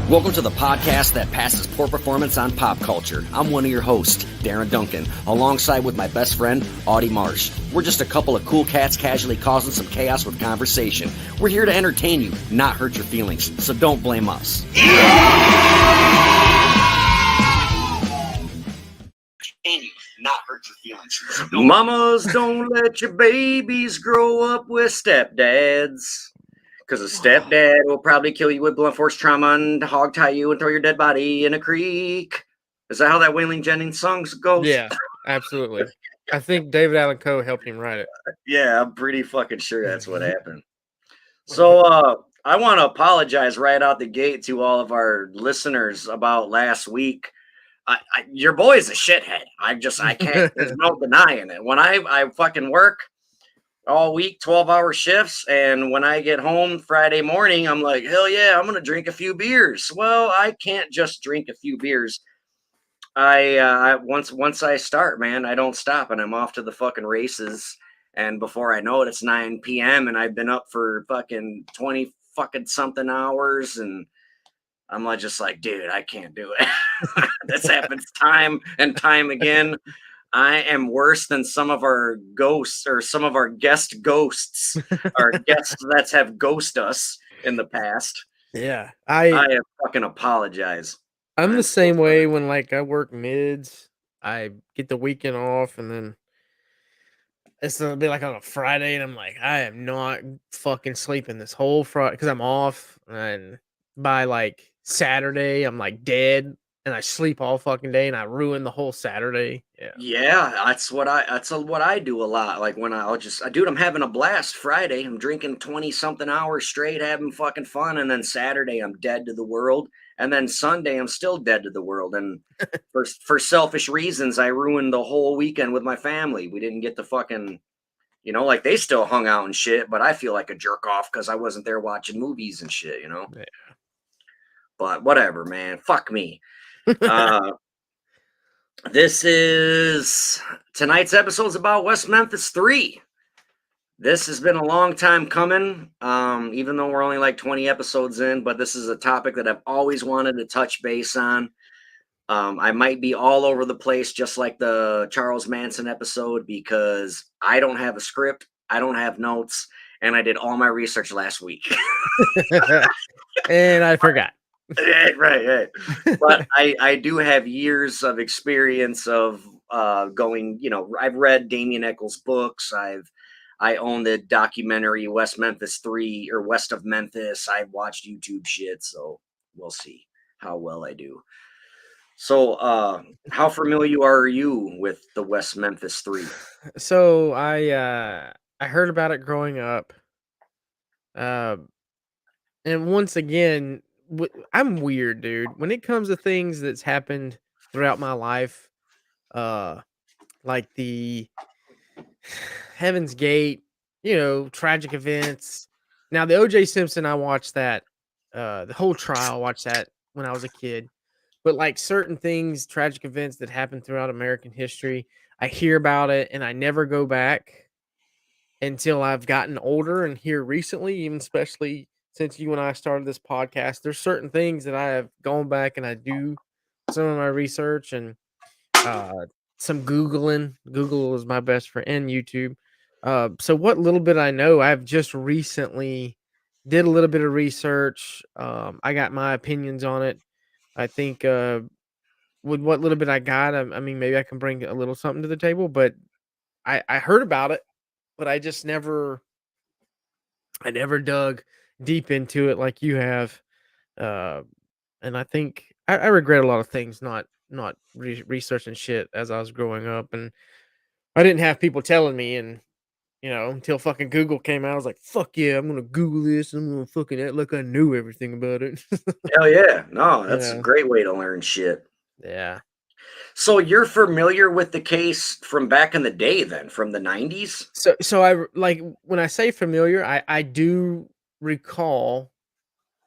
Welcome to the podcast that passes poor performance on pop culture. I'm one of your hosts, Darren Duncan, alongside with my best friend, Audie Marsh. We're just a couple of cool cats casually causing some chaos with conversation. We're here to entertain you, not hurt your feelings, so don't blame us. Not hurt your feelings. Mamas, don't let your babies grow up with stepdads. Because a stepdad will probably kill you with blunt force trauma and hog tie you and throw your dead body in a creek. Is that how that Waylon Jennings song goes? Yeah, absolutely. I think David Allan Coe helped him write it. Yeah, I'm pretty fucking sure that's what happened. So I want to apologize right out the gate to all of our listeners about last week. Your boy is a shithead. I can't, there's no denying it. When I fucking work all week, 12-hour shifts, and when I get home Friday morning, I'm like, hell yeah, I'm gonna drink a few beers. Well, I can't just drink a few beers. Once I start, man, I don't stop, and I'm off to the fucking races. And before I know it, it's 9 p.m. and I've been up for fucking 20 fucking something hours, and I'm like, just like, dude, I can't do it. This happens time and time again. I am worse than some of our ghosts or some of our guest ghosts, our guests that have ghosted us in the past. Yeah, I fucking apologize. I'm the same way when like I work mids. I get the weekend off, and then it's gonna be like on a Friday, and I'm like, I am not fucking sleeping this whole Friday because I'm off. And by like Saturday, I'm like dead, and I sleep all fucking day, and I ruin the whole Saturday. Yeah, that's what I do a lot. Like when dude, I'm having a blast Friday. I'm drinking 20 something hours straight, having fucking fun, and then Saturday I'm dead to the world, and then Sunday I'm still dead to the world. And for selfish reasons, I ruined the whole weekend with my family. We didn't get to fucking, like they still hung out and shit, but I feel like a jerk off because I wasn't there watching movies and shit, Yeah. But whatever, man. Fuck me. Tonight's episode is about West Memphis 3. This has been a long time coming, even though we're only like 20 episodes in, but this is a topic that I've always wanted to touch base on. I might be all over the place, just like the Charles Manson episode, because I don't have a script, I don't have notes, and I did all my research last week. And I forgot. Right. But I do have years of experience of going, I've read Damien Echols' books. I own the documentary West Memphis 3 or West of Memphis. I've watched YouTube shit, so we'll see how well I do. So how familiar are you with the West Memphis 3? So I heard about it growing up. And once again, I'm weird, dude. When it comes to things that's happened throughout my life, like the Heaven's Gate, tragic events. Now, the O.J. Simpson, I watched that, the whole trial, I watched that when I was a kid. But like certain things, tragic events that happen throughout American history, I hear about it and I never go back until I've gotten older. And here recently, even especially since you and I started this podcast, there's certain things that I have gone back and I do some of my research and some Googling. Google is my best friend, and YouTube. So what little bit I know, I've just recently did a little bit of research. I got my opinions on it. I think with what little bit I got, I mean, maybe I can bring a little something to the table. But I heard about it, but I never dug deep into it like you have. And I think I regret a lot of things not researching shit as I was growing up, and I didn't have people telling me, and until fucking Google came out, I was like, fuck yeah, I'm gonna Google this, and I'm gonna fucking act like I knew everything about it. Hell yeah. No, that's a great way to learn shit. Yeah. So you're familiar with the case from back in the day then, from the 90s? So I like when I say familiar, I do recall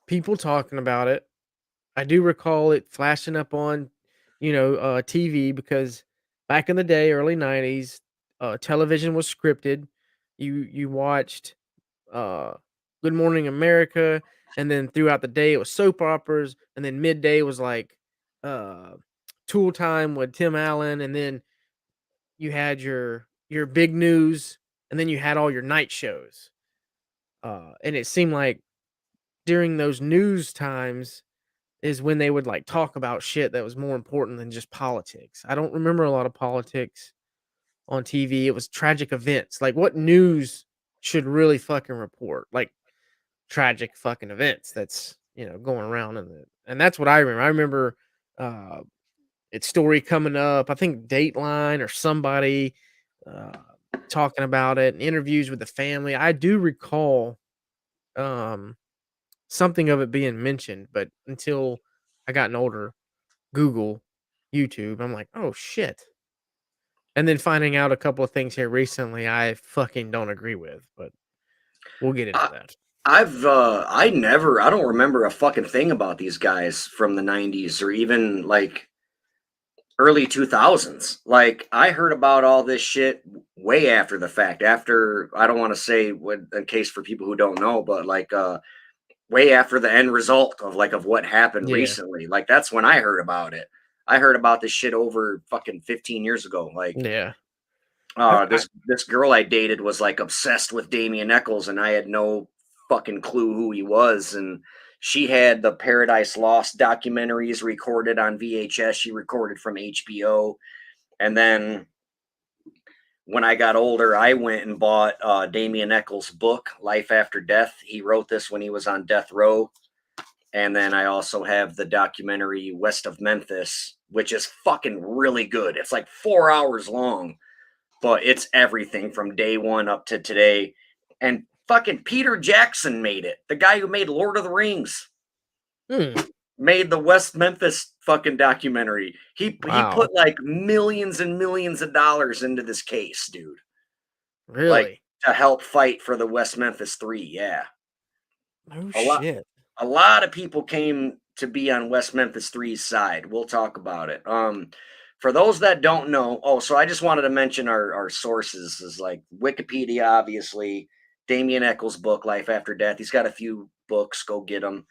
people talking about it. I do recall it flashing up on, TV, because back in the day, early 90s, television was scripted. You watched Good Morning America, and then throughout the day it was soap operas, and then midday was like uh Tool Time with Tim Allen, and then you had your big news, and then you had all your night shows. And it seemed like during those news times is when they would like talk about shit that was more important than just politics. I don't remember a lot of politics on TV. It was tragic events. Like what news should really fucking report? Like tragic fucking events that's, going around and that's what I remember. I remember uh its story coming up. I think Dateline or somebody uh talking about it and interviews with the family. I do recall um something of it being mentioned, but until I gotten older, Google, YouTube, I'm like, "Oh shit." And then finding out a couple of things here recently I fucking don't agree with, but we'll get into I, that. I don't remember a fucking thing about these guys from the 90s or even like early 2000s. Like I heard about all this shit way after the fact. After I don't want to say what in case for people who don't know, but like way after the end result of what happened Yeah. recently. Like that's when I heard about it. I heard about this shit over fucking 15 years ago. Like Yeah. I this girl I dated was like obsessed with Damien Echols, and I had no fucking clue who he was. And she had the Paradise Lost documentaries recorded on VHS. She recorded from HBO, and then when I got older, I went and bought Damien Echols' book, Life After Death. He wrote this when he was on death row. And then I also have the documentary West of Memphis, which is fucking really good. It's like 4 hours long, but it's everything from day one up to today. And fucking Peter Jackson made it. The guy who made Lord of the Rings hmm, made the West Memphis fucking documentary. He wow. put like millions and millions of dollars into this case, dude. Like Really? to help fight for the West Memphis 3. Yeah. No A lot shit. a lot of people came to be on West Memphis Three's side. We'll talk about it. For those that don't know, so I just wanted to mention our sources is like Wikipedia, obviously, Damien Echols' book, Life After Death. He's got a few books, go get them,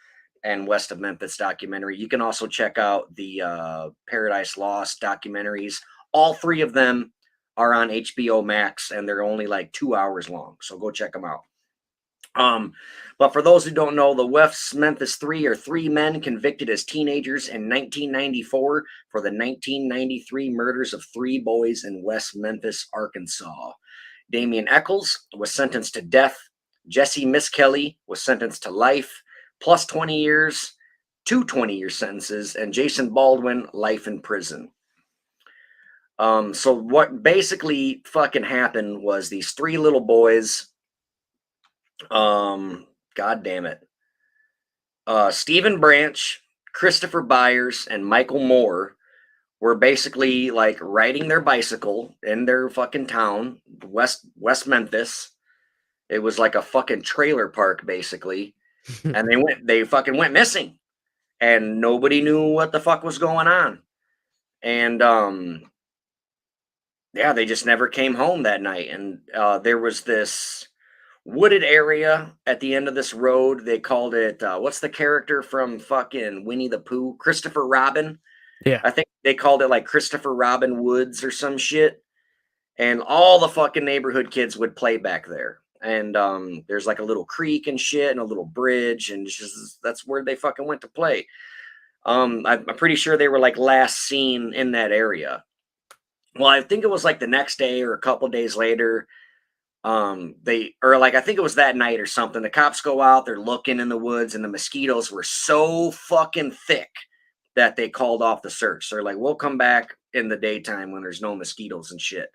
and West of Memphis documentary. You can also check out the Paradise Lost documentaries. All three of them are on HBO Max, and they're only like 2 hours long. So go check them out. Um, but for those who don't know, the West Memphis Three are three men convicted as teenagers in 1994 for the 1993 murders of three boys in West Memphis, Arkansas. Damien Echols was sentenced to death. Jeese Misskelly was sentenced to life, plus 20 years, two 20-year sentences, and Jason Baldwin, life in prison. So what basically fucking happened was these three little boys God damn it. Stephen Branch, Christopher Byers, and Michael Moore were basically like riding their bicycle in their fucking town, West Memphis. It was like a fucking trailer park, basically. And they fucking went missing. And nobody knew what the fuck was going on. And yeah, they just never came home that night. And there was this wooded area at the end of this road. They called it what's the character from fucking Winnie the Pooh? Christopher Robin. Yeah. I think they called it like Christopher Robin Woods or some shit. And all the fucking neighborhood kids would play back there. And there's like a little creek and shit and a little bridge, and just that's where they fucking went to play. I'm pretty sure they were like last seen in that area. Well, I think it was like the next day or a couple days later. They or like I think it was that night or something. The cops go out, they're looking in the woods, and the mosquitoes were so fucking thick that they called off the search. So they're like, we'll come back in the daytime when there's no mosquitoes and shit.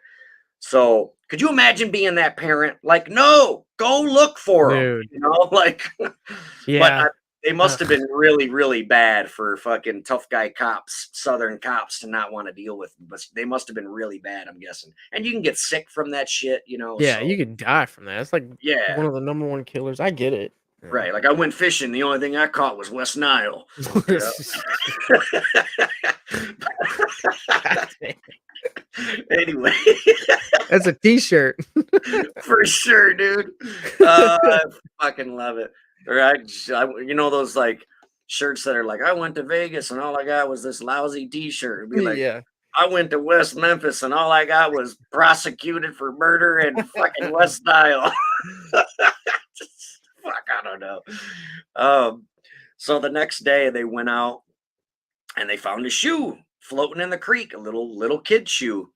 So could you imagine being that parent? Like, no, go look for them. Dude. Like, but Yeah. they must have Ugh. been really, really bad for fucking tough guy cops, Southern cops, to not want to deal with them. But they must have been really bad, I'm guessing. And you can get sick from that shit. Yeah, So you could die from that. It's like yeah. one of the number one killers. I get it. Right. Like I went fishing. The only thing I caught was West Nile. God damn. Anyway, That's a t-shirt. for sure, dude. I fucking love it. Or you know, those like shirts that are like, I went to Vegas and all I got was this lousy t-shirt. It'd be like, Yeah. I went to West Memphis and all I got was prosecuted for murder and fucking West Nile. Fuck, I don't know. So the next day they went out and they found a shoe floating in the creek, a little kid shoe.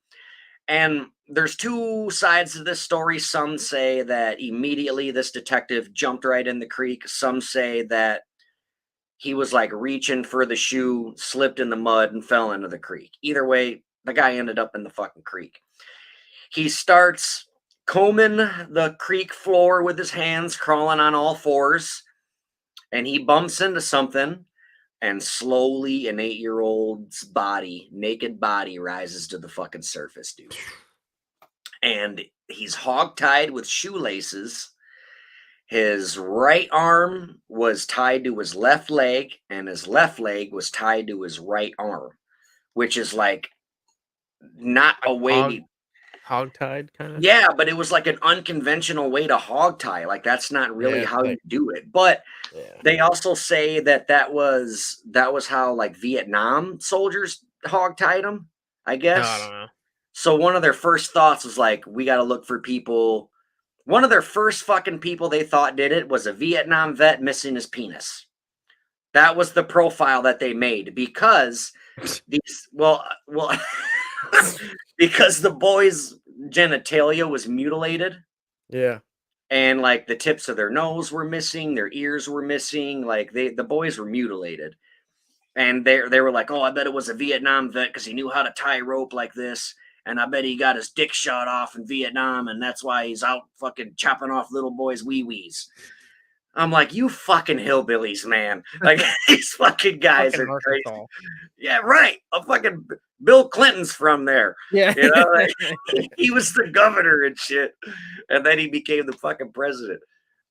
And there's two sides to this story. Some say that immediately this detective jumped right in the creek. Some say that he was like reaching for the shoe, slipped in the mud, and fell into the creek. Either way, the guy ended up in the fucking creek. He starts combing the creek floor with his hands, crawling on all fours, and he bumps into something. And slowly, an 8-year-old's body, naked body, rises to the fucking surface, dude. And he's hogtied with shoelaces. His right arm was tied to his left leg, and his left leg was tied to his right arm, which is like not a way. Hog-tied kind of. Yeah, but it was like an unconventional way to hog tie. Like that's not really how you do it. But they also say that was how like Vietnam soldiers hog tied them, I guess. I don't know. So one of their first thoughts was like, we got to look for people. One of their first fucking people they thought did it was a Vietnam vet missing his penis. That was the profile that they made because because the boys' genitalia was mutilated. Yeah. And like the tips of their nose were missing, their ears were missing, like the boys were mutilated. And they were like, oh, I bet it was a Vietnam vet because he knew how to tie rope like this. And I bet he got his dick shot off in Vietnam, and that's why he's out fucking chopping off little boys' wee-wees. I'm like, you fucking hillbillies, man. Like, these fucking guys Fucking are crazy. Arkansas. Yeah, right. A fucking Bill Clinton's from there. Yeah. You know, like, he was the governor and shit. And then he became the fucking president.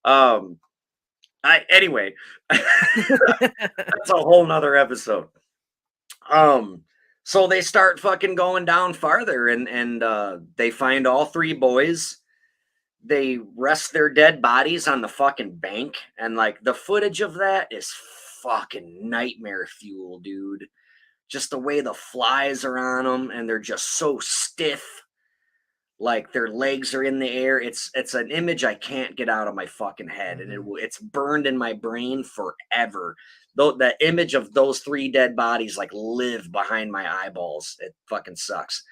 Anyway, that's a whole nother episode. So they start fucking going down farther and they find all three boys. They rest their dead bodies on the fucking bank, and like the footage of that is fucking nightmare fuel, dude. Just the way the flies are on them and they're just so stiff, like their legs are in the air. It's an image I can't get out of my fucking head, and it's burned in my brain forever. Though the image of those three dead bodies like live behind my eyeballs. It fucking sucks.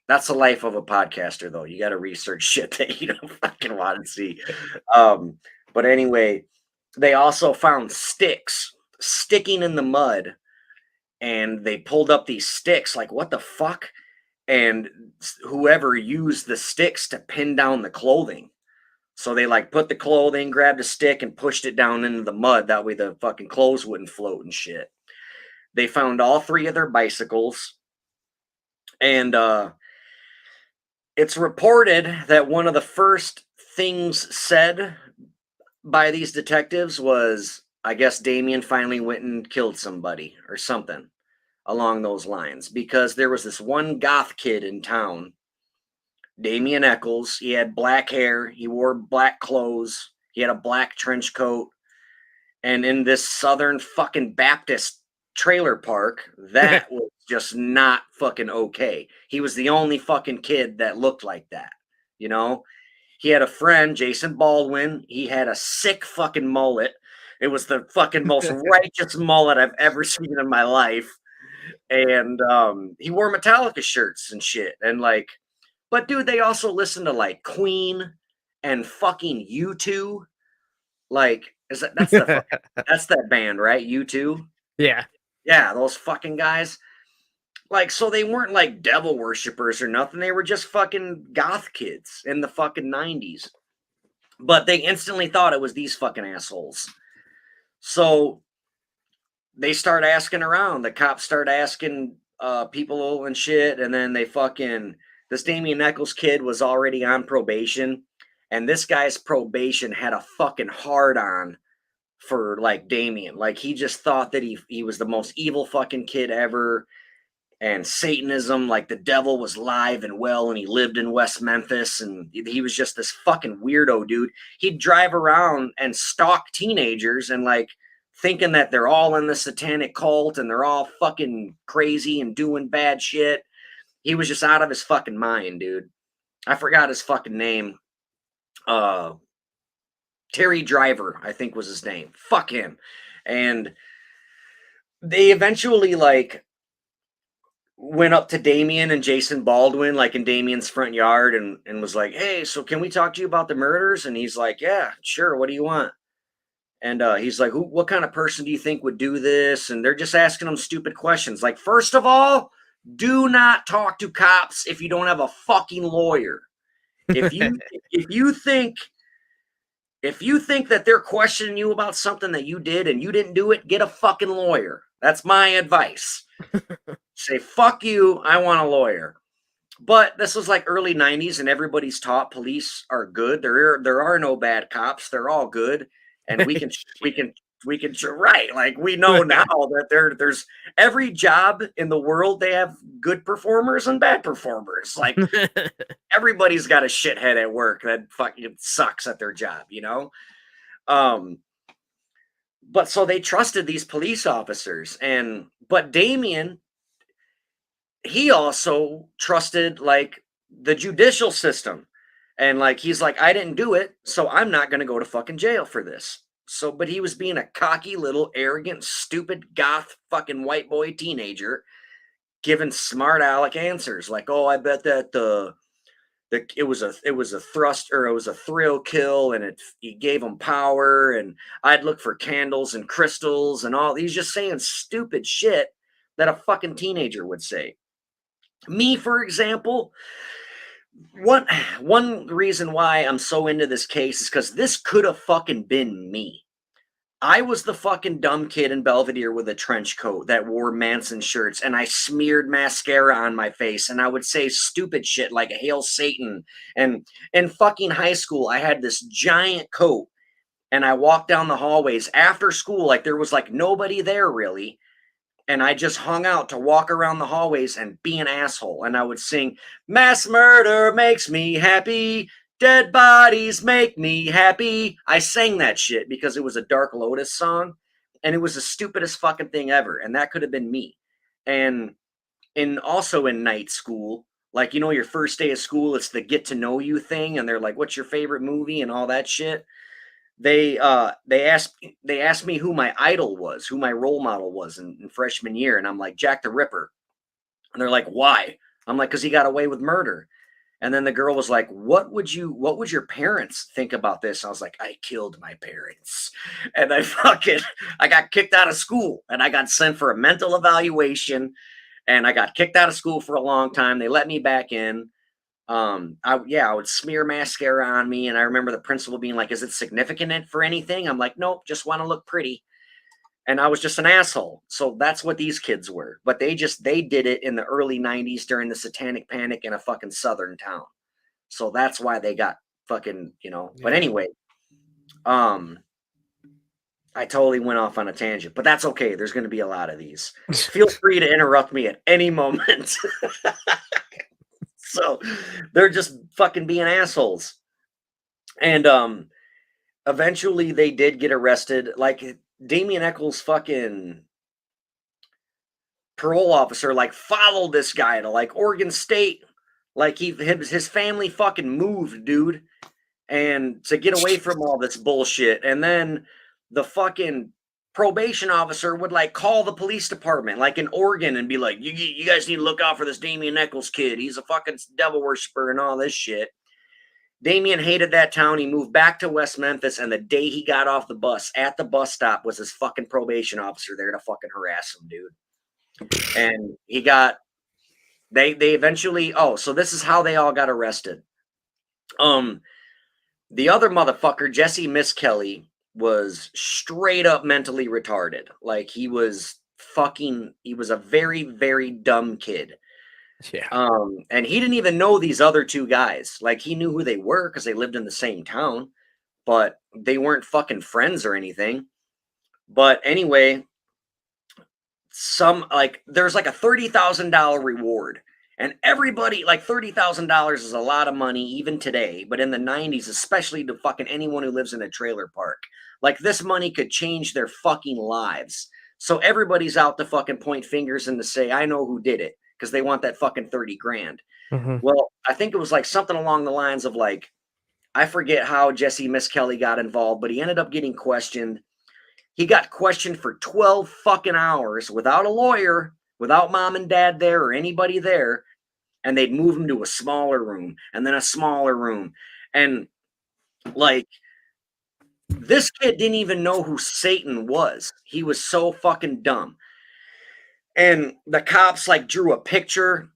That's the life of a podcaster, though. You got to research shit that you don't fucking want to see. But anyway, they also found sticks sticking in the mud, and they pulled up these sticks. Like, what the fuck? And whoever used the sticks to pin down the clothing. So they like put the clothing, grabbed a stick, and pushed it down into the mud. That way the fucking clothes wouldn't float and shit. They found all three of their bicycles. And it's reported that one of the first things said by these detectives was, I guess Damien finally went and killed somebody or something along those lines, because there was this one goth kid in town, Damien Echols. He had black hair. He wore black clothes. He had a black trench coat. And in this Southern fucking Baptist trailer park, that was just not fucking okay. He was the only fucking kid that looked like that, you know? He had a friend, Jason Baldwin. He had a sick fucking mullet. It was the fucking most righteous mullet I've ever seen in my life. And he wore Metallica shirts and shit. And like, but dude, they also listened to like Queen and fucking U2. Like, that's that band, right? U2. Yeah. Yeah, those fucking guys. Like, so they weren't like devil worshippers or nothing. They were just fucking goth kids in the fucking 90s. But they instantly thought it was these fucking assholes. So they start asking around. The cops start asking people and shit. And then they fucking, this Damien Echols kid was already on probation. And this guy's probation had a fucking hard on for like Damien. Like he just thought that he was the most evil fucking kid ever. And Satanism, like the devil was live and well, and he lived in West Memphis, and he was just this fucking weirdo dude. He'd drive around and stalk teenagers and like thinking that they're all in the satanic cult and they're all fucking crazy and doing bad shit. He was just out of his fucking mind, dude. I forgot his fucking name. Terry Driver, I think was his name. Fuck him. And they eventually like went up to Damien and Jason Baldwin, like in Damien's front yard, and was like, "Hey, so can we talk to you about the murders?" And he's like, "Yeah, sure. What do you want?" And he's like, what kind of person do you think would do this? And they're just asking him stupid questions. Like, first of all, do not talk to cops if you don't have a fucking lawyer. If you think that they're questioning you about something that you did and you didn't do it, get a fucking lawyer. That's my advice. Say, fuck you, I want a lawyer. But this was like early 90s and everybody's taught police are good. There are no bad cops. They're all good. And we can right. Like we know now that there's every job in the world, they have good performers and bad performers. Like everybody's got a shithead at work that fucking sucks at their job, you know? But so they trusted these police officers, but Damien, he also trusted like the judicial system. And like he's like, I didn't do it, so I'm not gonna go to fucking jail for this. So, but he was being a cocky little arrogant, stupid goth fucking white boy teenager giving smart aleck answers like, oh, I bet that it was a thrust, or it was a thrill kill, and he gave him power, and I'd look for candles and crystals and all. He's just saying stupid shit that a fucking teenager would say. Me, for example, one reason why I'm so into this case is because this could have fucking been me. I was the fucking dumb kid in Belvedere with a trench coat that wore Manson shirts, and I smeared mascara on my face, and I would say stupid shit like "Hail Satan." And in fucking high school, I had this giant coat, and I walked down the hallways after school like there was like nobody there really. And I just hung out to walk around the hallways and be an asshole. And I would sing, "Mass murder makes me happy. Dead bodies make me happy." I sang that shit because it was a Dark Lotus song. And it was the stupidest fucking thing ever. And that could have been me. And also in night school, like, you know, your first day of school, it's the get to know you thing. And they're like, what's your favorite movie and all that shit. They asked me who my idol was, who my role model was in freshman year, and I'm like, Jack the Ripper. And they're like, why? I'm like, because he got away with murder. And then the girl was like, what would your parents think about this? I was like, I killed my parents. And I got kicked out of school, and I got sent for a mental evaluation, and I got kicked out of school for a long time. They let me back in. I would smear mascara on me, and I remember the principal being like, "Is it significant for anything?" I'm like, "Nope, just want to look pretty." And I was just an asshole. So that's what these kids were. But they did it in the early 90s during the satanic panic in a fucking southern town. So that's why they got fucking, you know. But anyway, I totally went off on a tangent, but that's okay. There's going to be a lot of these. Feel free to interrupt me at any moment. So they're just fucking being assholes. And eventually they did get arrested. Like Damien Echols' fucking parole officer like followed this guy to like Oregon State. Like his family fucking moved, dude. And to get away from all this bullshit. And then the fucking probation officer would like call the police department like in Oregon and be like, you guys need to look out for this Damien Echols kid. He's a fucking devil worshiper and all this shit. Damien hated that town. He moved back to West Memphis, and the day he got off the bus, at the bus stop was his fucking probation officer there to fucking harass him, dude. And they eventually, so this is how they all got arrested. The other motherfucker, Jeese Misskelly, was straight up mentally retarded. Like he was a very, very dumb kid. Yeah. And he didn't even know these other two guys. Like, he knew who they were because they lived in the same town, but they weren't fucking friends or anything. But anyway, there's like a $30,000 reward. And everybody, like, $30,000 is a lot of money even today, but in the 90s, especially to fucking anyone who lives in a trailer park, like, this money could change their fucking lives. So everybody's out to fucking point fingers and to say, I know who did it, because they want that fucking 30 grand. Mhm. Well, I think it was like something along the lines of, like, I forget how Jeese Misskelly got involved, but he ended up getting questioned. He got questioned for 12 fucking hours without a lawyer, without mom and dad there or anybody there. And they'd move him to a smaller room and then a smaller room. And like, this kid didn't even know who Satan was. He was so fucking dumb. And the cops like drew a picture,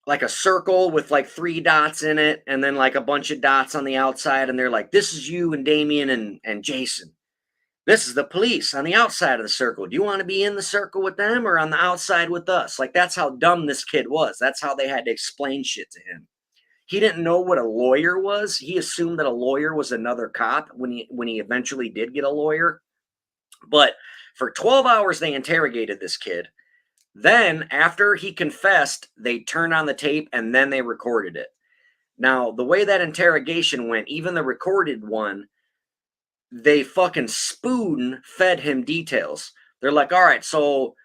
like a circle with like 3 dots in it, and then like a bunch of dots on the outside. And they're like, this is you and Damien and Jason. This is the police on the outside of the circle. Do you want to be in the circle with them or on the outside with us? Like, that's how dumb this kid was. That's how they had to explain shit to him. He didn't know what a lawyer was. He assumed that a lawyer was another cop when he eventually did get a lawyer. But for 12 hours they interrogated this kid. Then after he confessed, they turned on the tape and then they recorded it. Now, the way that interrogation went, even the recorded one, they fucking spoon fed him details. They're like, all right, so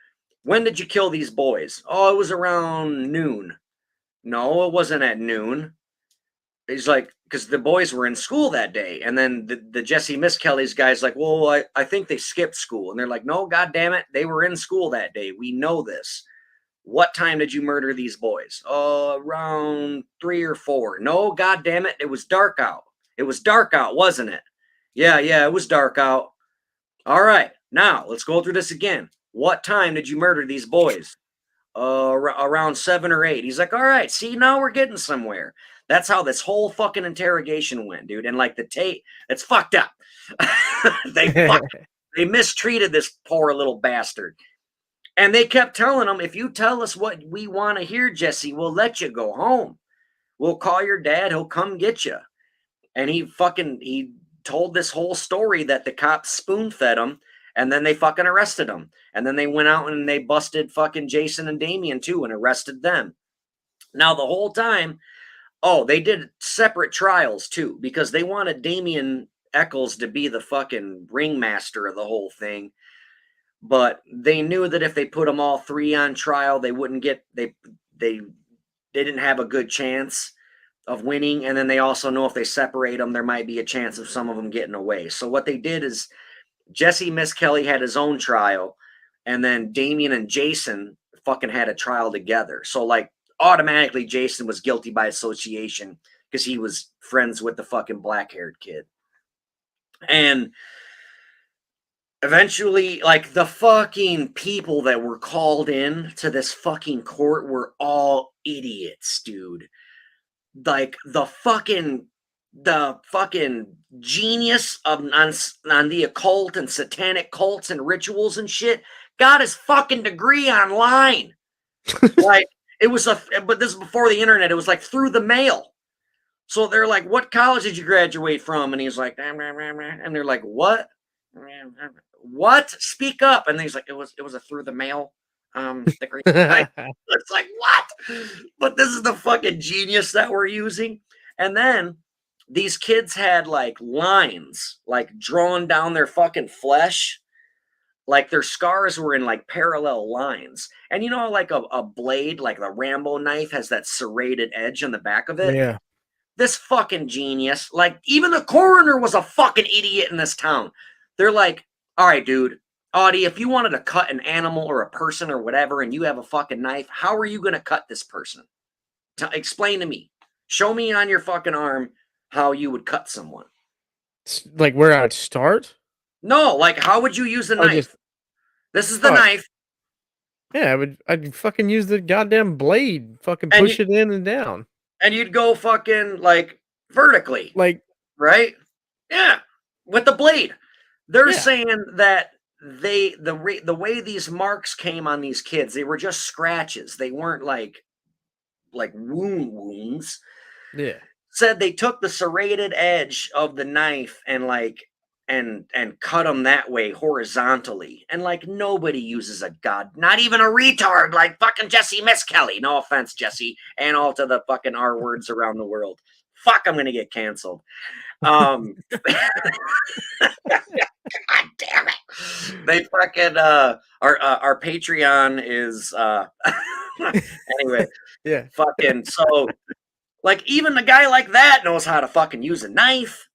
when did you kill these boys? Oh, it was around noon. No, it wasn't at noon. He's like, because the boys were in school that day. And then the Jeese Misskelly's guy's like, well, I think they skipped school. And they're like, no, God damn it. They were in school that day. We know this. What time did you murder these boys? Oh, around 3 or 4. No, God damn it. It was dark out. It was dark out, wasn't it? Yeah, it was dark out. All right, now let's go through this again. What time did you murder these boys? Around 7 or 8. He's like, all right, see, now we're getting somewhere. That's how this whole fucking interrogation went, dude. And like the tape, it's fucked up. They mistreated this poor little bastard. And they kept telling him, if you tell us what we want to hear, Jesse, we'll let you go home. We'll call your dad. He'll come get you. And he told this whole story that the cops spoon fed him, and then they fucking arrested him. And then they went out and they busted fucking Jason and Damien too and arrested them. Now, the whole time, they did separate trials too, because they wanted Damien Echols to be the fucking ringmaster of the whole thing. But they knew that if they put them all 3 on trial, they wouldn't get, they didn't have a good chance of winning. And then they also know if they separate them, there might be a chance of some of them getting away. So what they did is Jeese Misskelly had his own trial, and then Damien and Jason fucking had a trial together. So like automatically Jason was guilty by association because he was friends with the fucking black-haired kid. And eventually, like, the fucking people that were called in to this fucking court were all idiots, dude. Like, the fucking genius on the occult and satanic cults and rituals and shit got his fucking degree online. Like, but this is before the internet. It was like through the mail. So they're like, what college did you graduate from? And he's like, and they're like, what? What? Speak up. And he's like, it was a through the mail degree. It's like, what? But this is the fucking genius that we're using. And then these kids had like lines like drawn down their fucking flesh. Like their scars were in like parallel lines. And you know, like a blade, like the Rambo knife has that serrated edge on the back of it. Yeah. This fucking genius, like even the coroner was a fucking idiot in this town. They're like, all right, dude, Audie, if you wanted to cut an animal or a person or whatever and you have a fucking knife, how are you going to cut this person? Explain to me. Show me on your fucking arm how you would cut someone. Like where I'd start? No, like how would you use the knife? This is the knife. Yeah, I'd fucking use the goddamn blade, fucking push it in and down. And you'd go fucking like vertically. Like, right? Yeah, with the blade. They're saying that the way these marks came on these kids, they were just scratches. They weren't like like wounds, Yeah. said they took the serrated edge of the knife and cut them that way horizontally. And like nobody uses a not even a retard like fucking Jeese Misskelly. No offense, Jesse, and all to the fucking R words around the world. Fuck, I'm gonna get canceled. God damn it. They fucking our Patreon is anyway, Yeah. fucking so like even a guy like that knows how to fucking use a knife.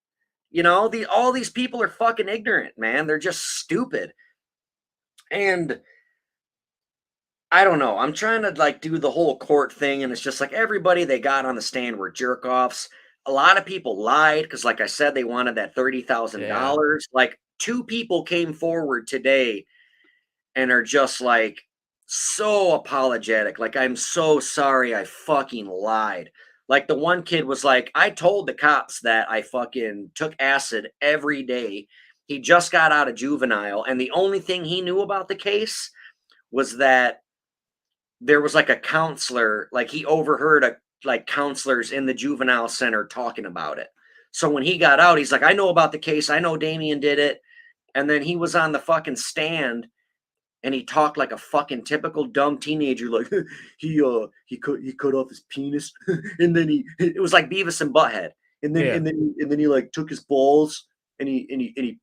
You know, all these people are fucking ignorant, man. They're just stupid. And I don't know. I'm trying to like do the whole court thing, and it's just like everybody they got on the stand were jerk offs. A lot of people lied because, like I said, they wanted that Yeah. $30,000. Like two people came forward today and are just like so apologetic. Like, I'm so sorry I fucking lied. Like, the one kid was like, I told the cops that I fucking took acid every day. He just got out of juvenile, and the only thing he knew about the case was that there was like a counselor, like he overheard like counselors in the juvenile center talking about it. So when he got out, he's like, I know about the case. I know Damien did it. And then he was on the fucking stand and he talked like a fucking typical dumb teenager, like he cut off his penis, and then it was like Beavis and Butthead, and then Yeah. he like took his balls and he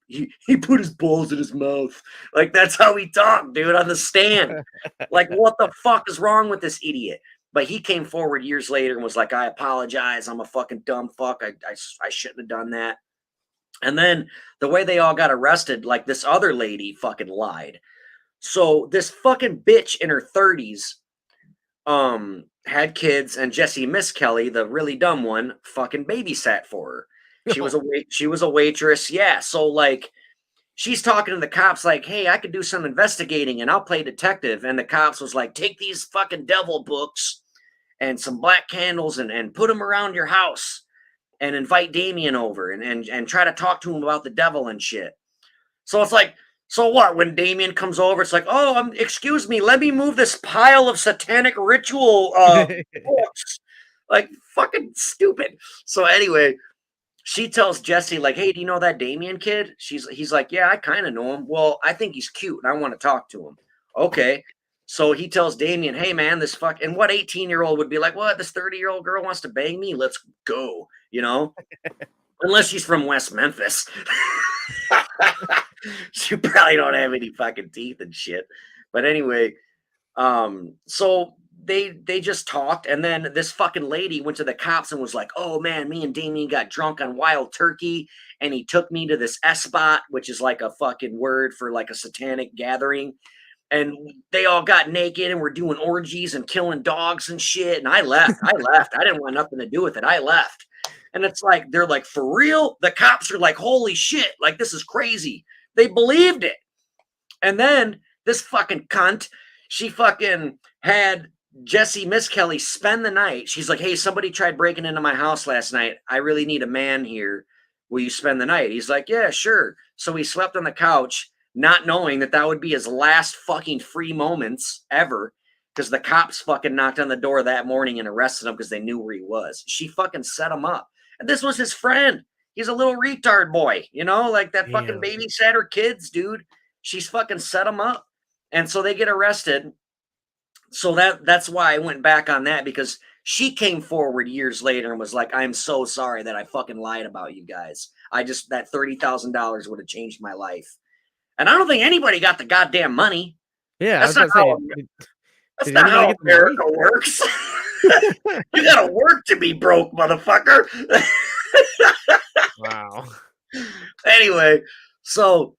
put his balls in his mouth, like that's how he talked, dude, on the stand. Like what the fuck is wrong with this idiot? But he came forward years later and was like, I apologize, I'm a fucking dumb fuck, I shouldn't have done that. And then the way they all got arrested, like this other lady fucking lied. So this fucking bitch in her 30s had kids, and Jeese Misskelly, the really dumb one, fucking babysat for her. No. She was a waitress. Yeah, so like she's talking to the cops like, "Hey, I could do some investigating and I'll play detective." And the cops was like, "Take these fucking devil books and some black candles and put them around your house and invite Damien over and try to talk to him about the devil and shit." So it's like, so what? When Damien comes over, it's like, oh, excuse me, let me move this pile of satanic ritual books. Like, fucking stupid. So anyway, she tells Jesse, like, hey, do you know that Damien kid? He's like, yeah, I kind of know him. Well, I think he's cute and I want to talk to him. Okay. So he tells Damien, hey man, this fuck, and what 18-year-old would be like, what? This 30-year-old girl wants to bang me? Let's go, you know? Unless she's from West Memphis. She probably don't have any fucking teeth and shit. But anyway, so they just talked, and then this fucking lady went to the cops and was like, "Oh man, me and Damien got drunk on wild turkey, and he took me to this spot, which is like a fucking word for like a satanic gathering." And they all got naked and were doing orgies and killing dogs and shit. And I left. I left. I didn't want nothing to do with it. I left. And it's like, they're like, for real? The cops are like, holy shit. Like, this is crazy. They believed it. And then this fucking cunt, she fucking had Jeese Misskelly spend the night. She's like, hey, somebody tried breaking into my house last night. I really need a man here. Will you spend the night? He's like, yeah, sure. So he slept on the couch, not knowing that that would be his last fucking free moments ever, because the cops fucking knocked on the door that morning and arrested him because they knew where he was. She fucking set him up. And this was his friend. He's a little retard boy, you know, like that fucking Damn. babysat her kids, dude. She's fucking set him up. And so they get arrested. So that's why I went back on that, because she came forward years later and was like, I'm so sorry that I fucking lied about you guys. I just, that $30,000 would have changed my life. And I don't think anybody got the goddamn money. Yeah, I That's was not about to how say, that's did not anybody how get the money? America works. You gotta work to be broke, motherfucker. Wow. Anyway, so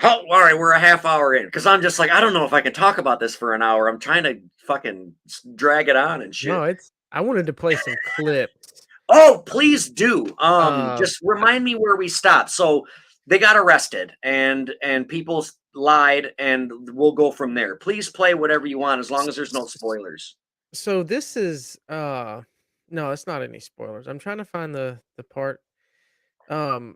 all right, we're a half hour in, because I'm just like, I don't know if I can talk about this for an hour. I'm trying to fucking drag it on and shit. No, I wanted to play some clips. Oh, please do. Uh, Just remind me where we stopped. So they got arrested, and people lied, and we'll go from there. Please play whatever you want, as long as there's no spoilers. so this is no, it's not any spoilers. I'm trying to find the part. Um,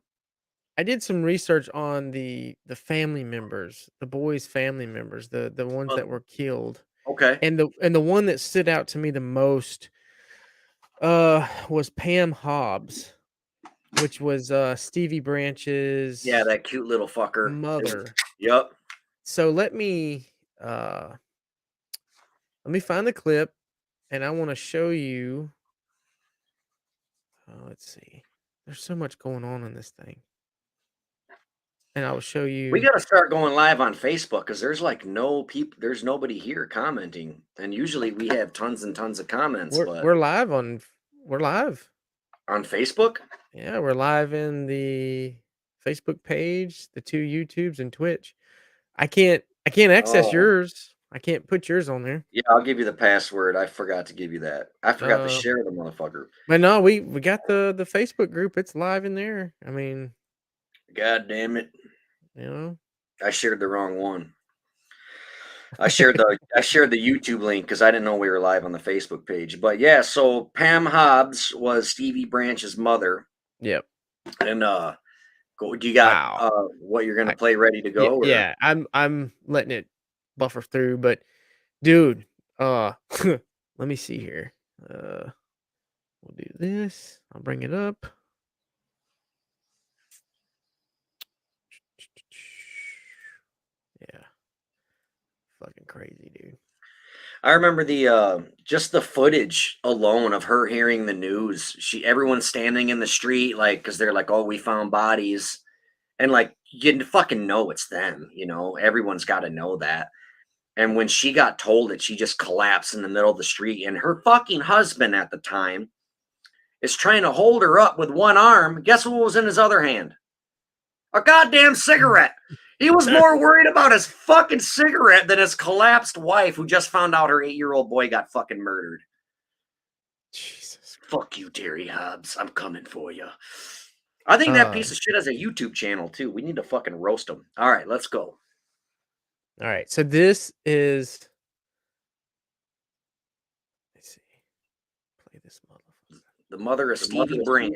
I did some research on the family members, the boys' family members, the ones Uh, that were killed. okay. And the one that stood out to me the most was Pam Hobbs, which was Stevie Branch's Yeah, that cute little fucker. mother. Yep. So let me find the clip, and I want to show you. Let's see. There's so much going on in this thing, and I will show We you. got to start going live on Facebook because there's like no people, there's nobody here commenting. And usually we have tons and tons of comments, but We're live on. We're live. on Facebook? Yeah, we're live in the Facebook page, the 2 YouTubes, and Twitch. I can't access Oh, yours. I can't put yours on there. yeah, I'll give you the password. I forgot to give you that. I forgot to Uh, share the motherfucker. but no, we got the Facebook group. It's live in there. I mean, God damn it. you know. I shared the wrong one. I shared the YouTube link because I didn't know we were live on the Facebook page. But yeah, so Pam Hobbs was Stevie Branch's mother. Yep. And do you got Wow. what you're gonna I, play ready to yeah, go? Or yeah. I'm letting it buffer through, but dude, let me see here. We'll do this. I'll bring it up. Yeah. Fucking crazy, dude. I remember the just the footage alone of her hearing the news. Everyone's standing in the street like because they're like, oh, we found bodies, and like you fucking know it's them. You know, everyone's got to know that. And when she got told it, she just collapsed in the middle of the street. And her fucking husband at the time is trying to hold her up with one arm. Guess what was in his other hand? A goddamn cigarette. He was more worried about his fucking cigarette than his collapsed wife who just found out her 8-year-old boy got fucking murdered. Jesus. Fuck you, Terry Hobbs. I'm coming for you. I think that piece of shit has a YouTube channel too. We need to fucking roast him. All right, let's go. All right. So this is. Let's see. Play this motherfucker. The mother of Stevie Branch.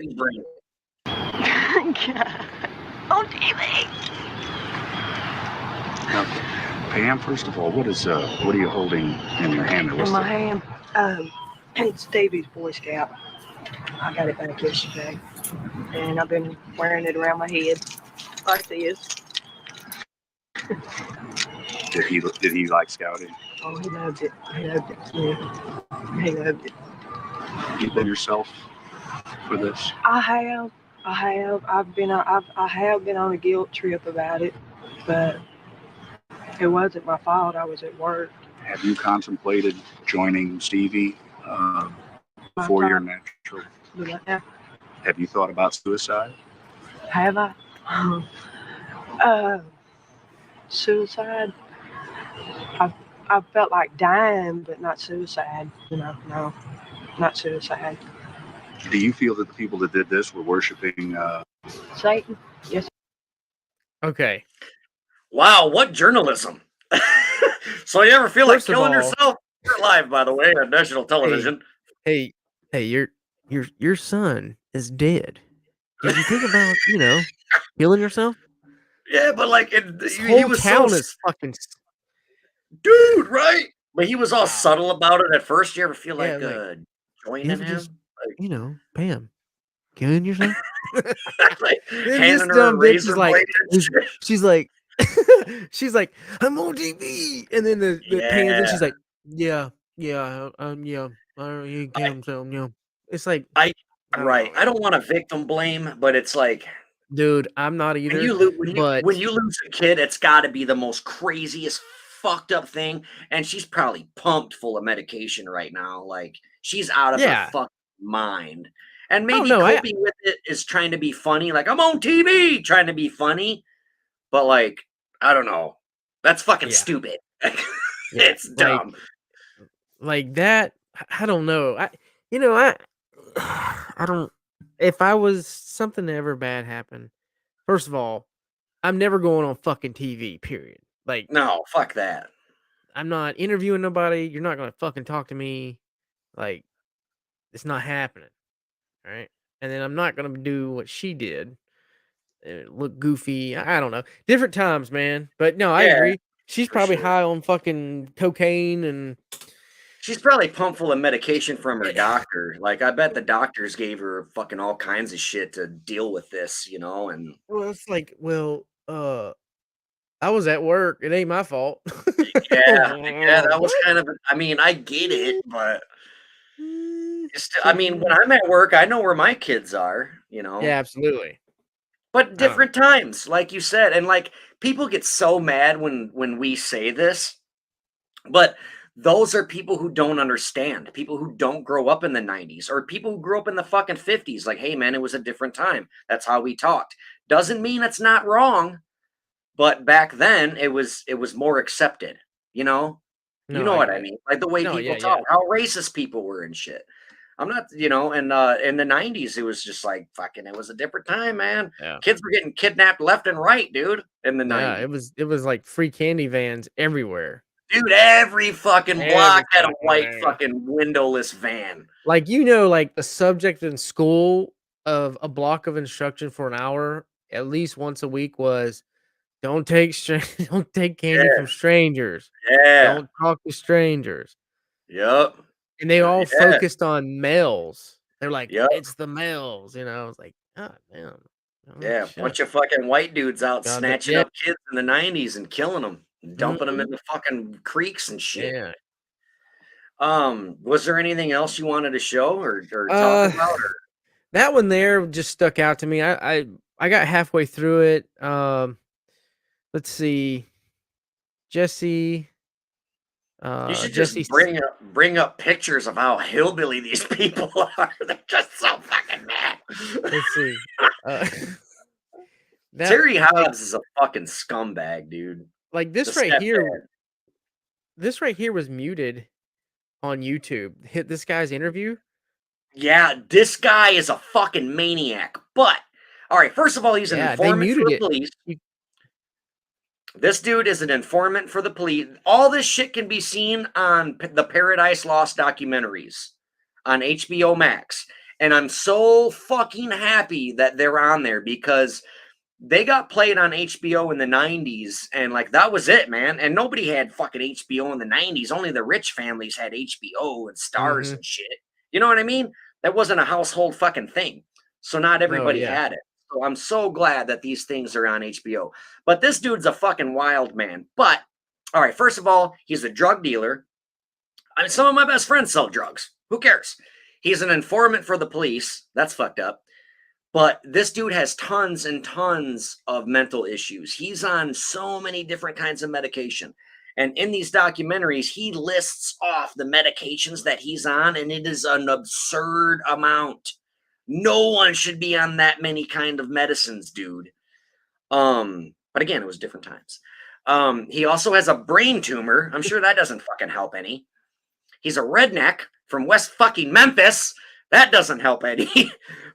On TV. Now, Pam, first of all, what are you holding in your hand? In my hand, it's Stevie's Boy Scout. I got it back yesterday, and I've been wearing it around my head like this. Did he like scouting? Oh, he loved it. He loved it. Yeah. He loved it. You been yourself for this? I have. I have been on a guilt trip about it, but it wasn't my fault. I was at work. Have you contemplated joining Stevie for your natural? Have you thought about suicide? Have I? Suicide. I felt like dying, but not suicide. No, not suicide. Do you feel that the people that did this were worshiping Satan? Yes. Okay. Wow, what journalism! So you ever feel First like of killing all- yourself? You're live, by the way, on national television. Hey, your son is dead. Did you think about killing yourself? Yeah, but like This he whole was town so is fucking. dude, right? But he was all Wow. subtle about it at first. You ever feel Yeah, like like, joining You ever him? just Pam, killing yourself? Like Then this handing her a dumb bitch razor is like, blade and shit. she's like, she's like, I'm on TV, and then the pans, and she's like, yeah, yeah, I don't you kill himself, It's like, I don't right. know, I don't want to victim blame, but it's like dude, I'm not either. when you lose a kid, it's got to be the most craziest fucked up thing. And she's probably pumped full of medication right now. Like she's out of her fucking mind. And maybe coping with it is trying to be funny. Like I'm on TV, trying to be funny. But like, I don't know. That's fucking stupid. It's dumb. Like that. I don't know. I don't. If I was something ever bad happened, first of all, I'm never going on fucking TV. Period. Like, no, fuck that. I'm not interviewing nobody. You're not gonna fucking talk to me. Like, it's not happening. All right. And then I'm not gonna do what she did. Look goofy. I don't know. Different times, man. But no, I agree. She's probably high on fucking cocaine and She's probably pumped full of medication from her doctor. Like, I bet the doctors gave her fucking all kinds of shit to deal with this, and Well, it's like, well, I was at work. It ain't my fault. yeah, that was What? kind of, I mean, I get it, but I mean, when Yeah, I'm at work, I know where my kids are, absolutely. but different times, like you said, and like people get so mad when we say this, but those are people who don't understand, people who don't grow up in the 90s or people who grew up in the fucking 50s. Like, hey man, it was a different time. That's how we talked. Doesn't mean it's not wrong, but back then it was more accepted, you know? You No, know I what get I it. mean? Like the way No, people yeah, talk, yeah. how racist people were and shit. I'm not, and in the 90s, it was just like fucking, it was a different time, man. Yeah. Kids were getting kidnapped left and right, dude, in the Yeah, 90s. it was like free candy vans everywhere. Dude, every fucking block Every had a fucking white way. fucking windowless van. Like, like the subject in school of a block of instruction for an hour, at least once a week was don't take don't take candy Yeah, from strangers. yeah, Don't talk to strangers. yep, And they all yeah, focused on males. They're like, yep, it's the males, I was like, God damn. Oh yeah. shit. Bunch of fucking white dudes out God, snatching yeah. up kids in the 90s and killing them, dumping them Mhm. in the fucking creeks and shit. Yeah. Was there anything else you wanted to show or talk Uh about? that one there just stuck out to me. I got halfway through it. Let's see. Jesse You should just Jesse bring up pictures of how hillbilly these people are. They're just so fucking mad. let's see. Uh that Terry like Hobbs is a fucking scumbag, dude. like The this stepdad. right here was muted on YouTube. Hit this guy's interview. Yeah, this guy is a fucking maniac. But all right, first of all, he's an Yeah, they informant for muted the it. police. You- This dude is an informant for the police. All this shit can be seen on the Paradise Lost documentaries on HBO Max. And I'm so fucking happy that they're on there because they got played on HBO in the 90s and like that was it, man. And nobody had fucking HBO in the 90s. Only the rich families had HBO and stars Mhm. and shit. You know what I mean? That wasn't a household fucking thing. So not No, everybody yeah. had it. So I'm so glad that these things are on HBO. But this dude's a fucking wild man. But all right, first of all, he's a drug dealer. I mean, some of my best friends sell drugs. Who cares? He's an informant for the police. That's fucked up. But this dude has tons and tons of mental issues. He's on so many different kinds of medication. And in these documentaries, he lists off the medications that he's on, and it is an absurd amount. No one should be on that many kind of medicines, dude. But again, it was different times. He also has a brain tumor. I'm sure that doesn't fucking help any. He's a redneck from West fucking Memphis. That doesn't help any.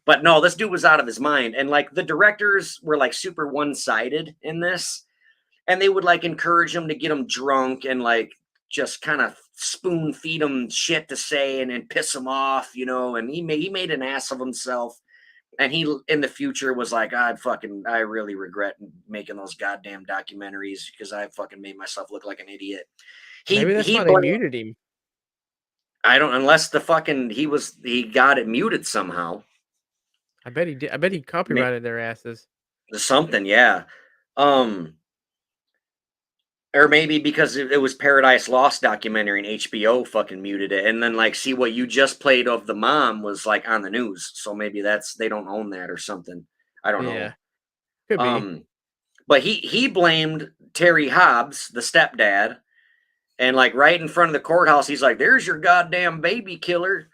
But no, this dude was out of his mind. And like the directors were like super one-sided in this. And they would like encourage him to get him drunk and like just kind of spoon feed him shit to say and then piss him off, and he made an ass of himself. And he in the future was like, I really regret making those goddamn documentaries because I fucking made myself look like an idiot. Maybe that's why they muted him. I don't, unless the fucking he got it muted somehow. I bet he did. I bet he copyrighted their asses. Something, yeah. Or maybe because it was Paradise Lost documentary and HBO fucking muted it. And then like, see what you just played of the mom was like on the news. So maybe they don't own that or something. I don't know. Could be. But he blamed Terry Hobbs, the stepdad, and like right in front of the courthouse, he's like, "There's your goddamn baby killer."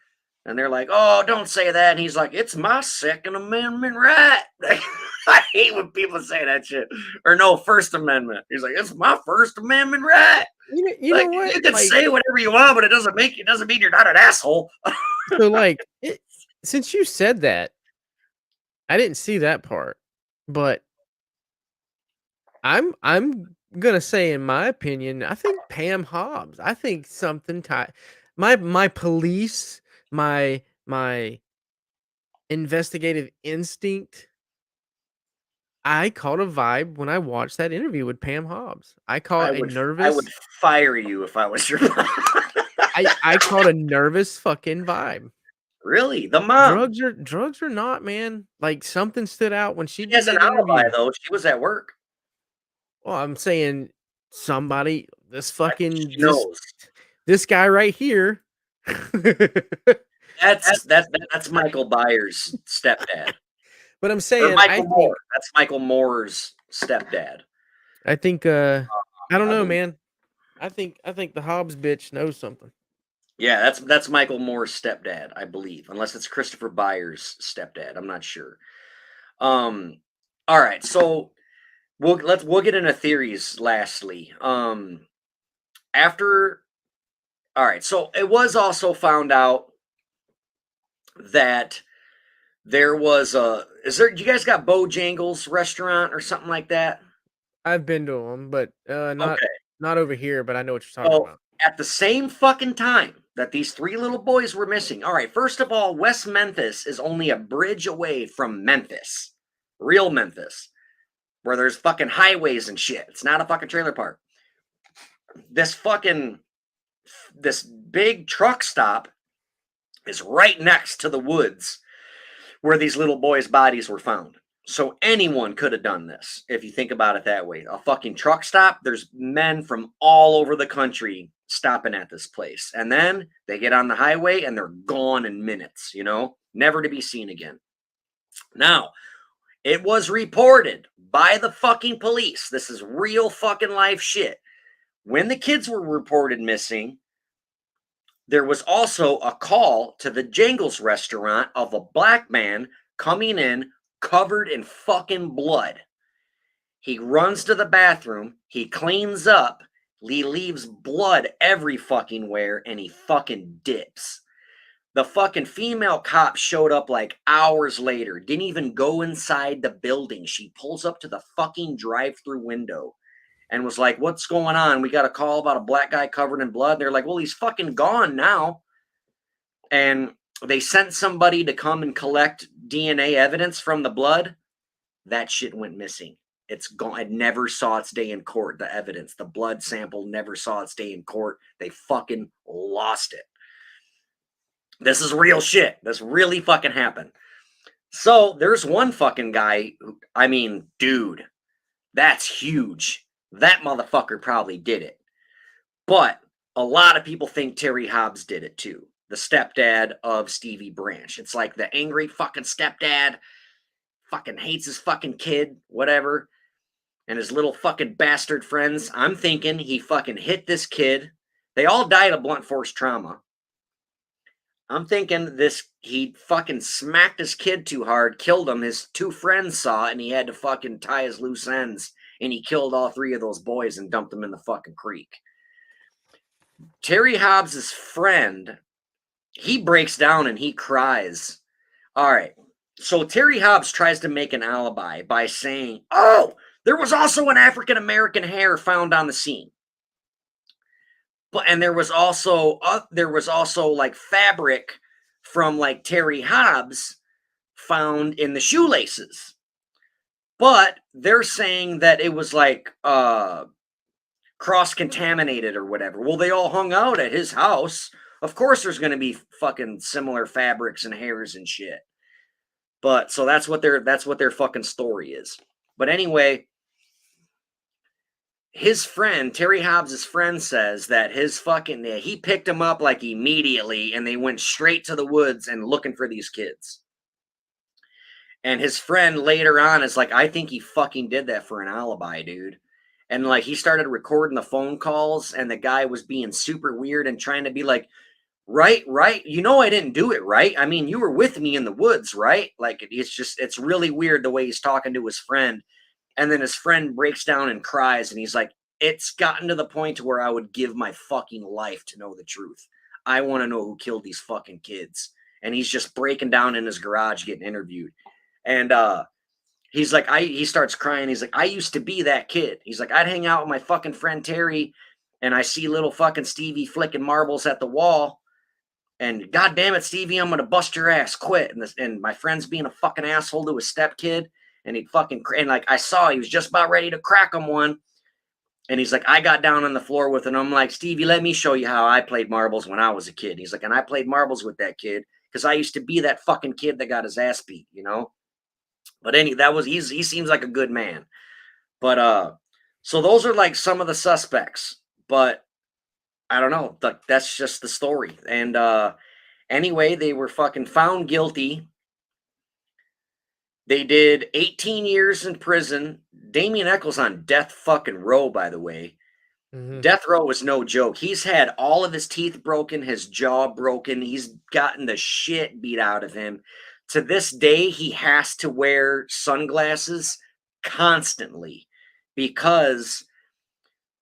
And they're like, "Oh, don't say that." And he's like, "It's my Second Amendment right." I hate when people say that shit. Or no, First Amendment. He's like, "It's my First Amendment right." You like, know what? You can like, say whatever you want, but it doesn't mean you're not an asshole. So like, since you said that, I didn't see that part, but I'm gonna say, in my opinion, I think Pam Hobbs. I think something my police, my investigative instinct. I caught a vibe when I watched that interview with Pam Hobbs. I caught I a would nervous. fire you if I was your mom. I caught a nervous fucking vibe. Really? The mom. Drugs are not, man. Like something stood out when she She did has an that alibi, interview. though. She was at work. Well, I'm saying somebody, She knows. this guy right here. That's Michael Byers' stepdad. But I'm Or saying Michael Moore. That's Michael Moore's stepdad. I don't know, man. I think the Hobbs bitch knows something. Yeah, that's Michael Moore's stepdad, I believe, unless it's Christopher Byers' stepdad. I'm not sure. All right, so we'll get into theories lastly. After all right, so it was also found out that there was you guys got Bojangles restaurant or something like that? I've been to them, but Okay. not over here. But I know what you're talking So about. at the same fucking time that these 3 little boys were missing. All right, first of all, West Memphis is only a bridge away from Memphis. Real Memphis. Where there's fucking highways and shit. It's not a fucking trailer park. This big truck stop is right next to the woods where these little boys' bodies were found. So anyone could have done this, if you think about it that way. A fucking truck stop, there's men from all over the country stopping at this place. And then they get on the highway and they're gone in minutes, never to be seen again. Now, it was reported by the fucking police. This is real fucking life shit. When the kids were reported missing, there was also a call to the Jangles restaurant of a black man coming in covered in fucking blood. He runs to the bathroom, he cleans up, he leaves blood every fucking where, and he fucking dips. The fucking female cop showed up like hours later, didn't even go inside the building. She pulls up to the fucking drive-through window and was like, "What's going on? We got a call about a black guy covered in blood." They're like, "Well, he's fucking gone now." And they sent somebody to come and collect DNA evidence from the blood. That shit went missing. It's gone. It never saw its day in court. The evidence, the blood sample never saw its day in court. They fucking lost it. This is real shit. This really fucking happened. So there's one fucking guy. Dude, that's huge. That motherfucker probably did it. But a lot of people think Terry Hobbs did it too. The stepdad of Stevie Branch. It's like the angry fucking stepdad fucking hates his fucking kid, whatever, and his little fucking bastard friends. I'm thinking he fucking hit this kid. They all died of blunt force trauma. I'm thinking he fucking smacked his kid too hard, killed him. His 2 friends saw it, and he had to fucking tie his loose ends, and he killed all 3 of those boys and dumped them in the fucking creek. Terry Hobbs' friend, he breaks down and he cries. All right. So Terry Hobbs tries to make an alibi by saying, "Oh, there was also an African-American hair found on the scene. And there was also like fabric from like Terry Hobbs found in the shoelaces." But they're saying that it was like cross-contaminated or whatever. Well, they all hung out at his house. Of course there's going to be fucking similar fabrics and hairs and shit. But so that's what their fucking story is. But anyway, his friend, Terry Hobbs' friend, says that he picked him up like immediately and they went straight to the woods and looking for these kids. And his friend later on is like, "I think he fucking did that for an alibi, dude." And like he started recording the phone calls and the guy was being super weird and trying to be like, right. I didn't do it, right? You were with me in the woods, right? Like it's really weird the way he's talking to his friend. And then his friend breaks down and cries and he's like, "It's gotten to the point to where I would give my fucking life to know the truth. I want to know who killed these fucking kids." And he's just breaking down in his garage getting interviewed. And he's like, he starts crying. He's like, "I used to be that kid." He's like, "I'd hang out with my fucking friend Terry and I see little fucking Stevie flicking marbles at the wall. And God damn it, Stevie, I'm going to bust your ass, quit." And my friend's being a fucking asshole to his stepkid. And I saw he was just about ready to crack him one. And he's like, I got down on the floor with it. And I'm like, Stevie, let me show you how I played marbles when I was a kid. And he's like, and I played marbles with that kid because I used to be that fucking kid that got his ass beat, you know? But he seems like a good man. But so those are like some of the suspects. But I don't know. That's just the story. And anyway, they were fucking found guilty. They did 18 years in prison. Damien Echols on death fucking row, by the way. Death row was no joke. He's had all of his teeth broken, his jaw broken. He's gotten the shit beat out of him. To this day, he has to wear sunglasses constantly because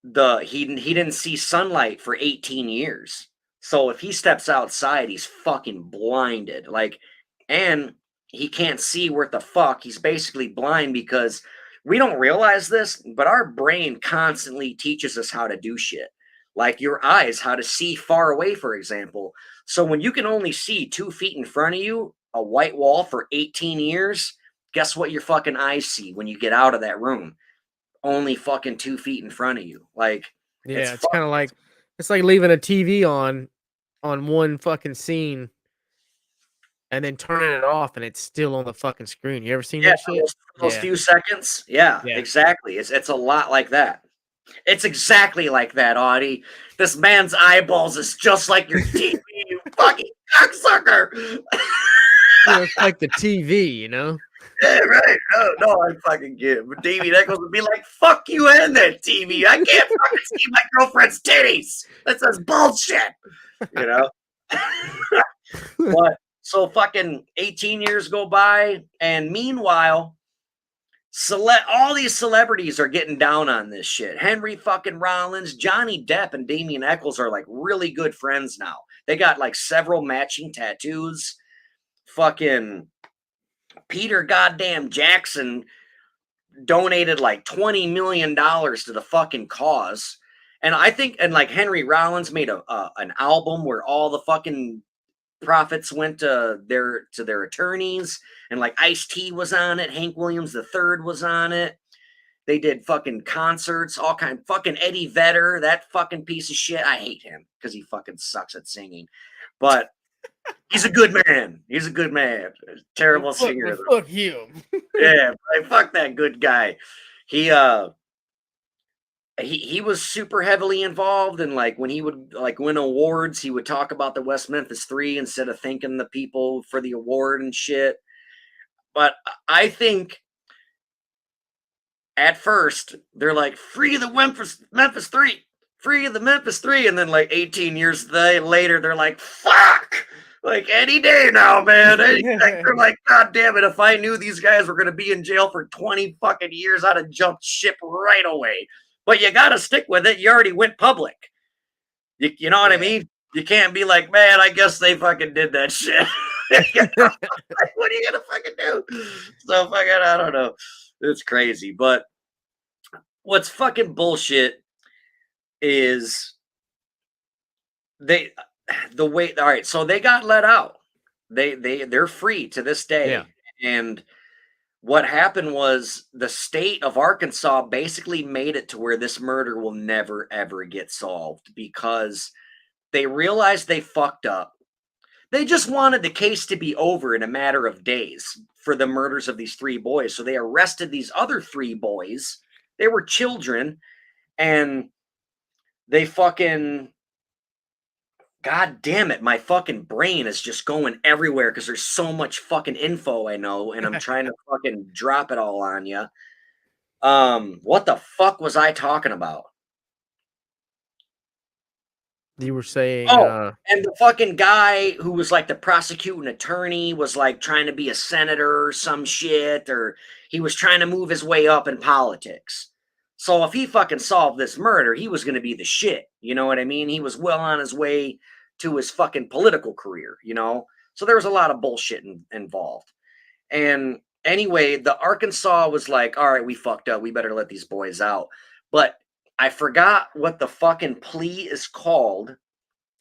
he didn't see sunlight for 18 years. So if he steps outside, he's fucking blinded. And he can't see worth the fuck. He's basically blind because we don't realize this, but our brain constantly teaches us how to do shit. Like your eyes, how to see far away, for example. So when you can only see 2 feet in front of you, a white wall for 18 years, guess what your fucking eyes see when you get out of that room? Only fucking 2 feet in front of you. Like, yeah, it's kind of like leaving a TV on one fucking scene and then turning it off and it's still on the fucking screen. You ever seen that shit? Those few seconds. Yeah, exactly. It's a lot like that. It's exactly like that, Audie. This man's eyeballs is just like your TV, you fucking cocksucker. It's like the TV, you know? Yeah, right. No, I fucking get it. But Damien Echols would be like, fuck you and that TV. I can't fucking see my girlfriend's titties. That's bullshit. You know? But so fucking 18 years go by, and meanwhile, all these celebrities are getting down on this shit. Henry fucking Rollins, Johnny Depp, and Damien Echols are like really good friends now. They got like several matching tattoos. Fucking Peter goddamn Jackson donated like $20 million to the fucking cause. And I think, and like Henry Rollins made an album where all the fucking profits went to their attorneys, and like Ice-T was on it, Hank Williams III was on it. They did fucking concerts, all kind. Fucking Eddie Vedder, that fucking piece of shit. I hate him because he fucking sucks at singing, but he's a good man. He's a good man. Terrible singer. Fuck him. Yeah, fuck that good guy. He was super heavily involved, and like when he would like win awards, he would talk about the West Memphis 3 instead of thanking the people for the award and shit. But I think at first they're like, free the Memphis 3, free the Memphis 3, and then like 18 years later they're like, fuck, like any day now, man. They're like, god damn it, if I knew these guys were gonna be in jail for 20 fucking years, I'd have jumped ship right away. But you got to stick with it. You already went public. You know what I mean? You can't be like, man, I guess they fucking did that shit. You know? What are you going to fucking do? So fucking, I don't know. It's crazy. But what's fucking bullshit is all right, so they got let out. They're free to this day. Yeah. And what happened was the state of Arkansas basically made it to where this murder will never, ever get solved because they realized they fucked up. They just wanted the case to be over in a matter of days for the murders of these 3 boys. So they arrested these other 3 boys. They were children, and they fucking... God damn it, my fucking brain is just going everywhere because there's so much fucking info I know, and I'm trying to fucking drop it all on you. What the fuck was I talking about? You were saying... and the fucking guy who was like the prosecuting attorney was like trying to be a senator or some shit, or he was trying to move his way up in politics. So if he fucking solved this murder, he was going to be the shit. You know what I mean? He was well on his way to his fucking political career, you know? So there was a lot of bullshit involved. And anyway, the Arkansas was like, all right, we fucked up. We better let these boys out. But I forgot what the fucking plea is called.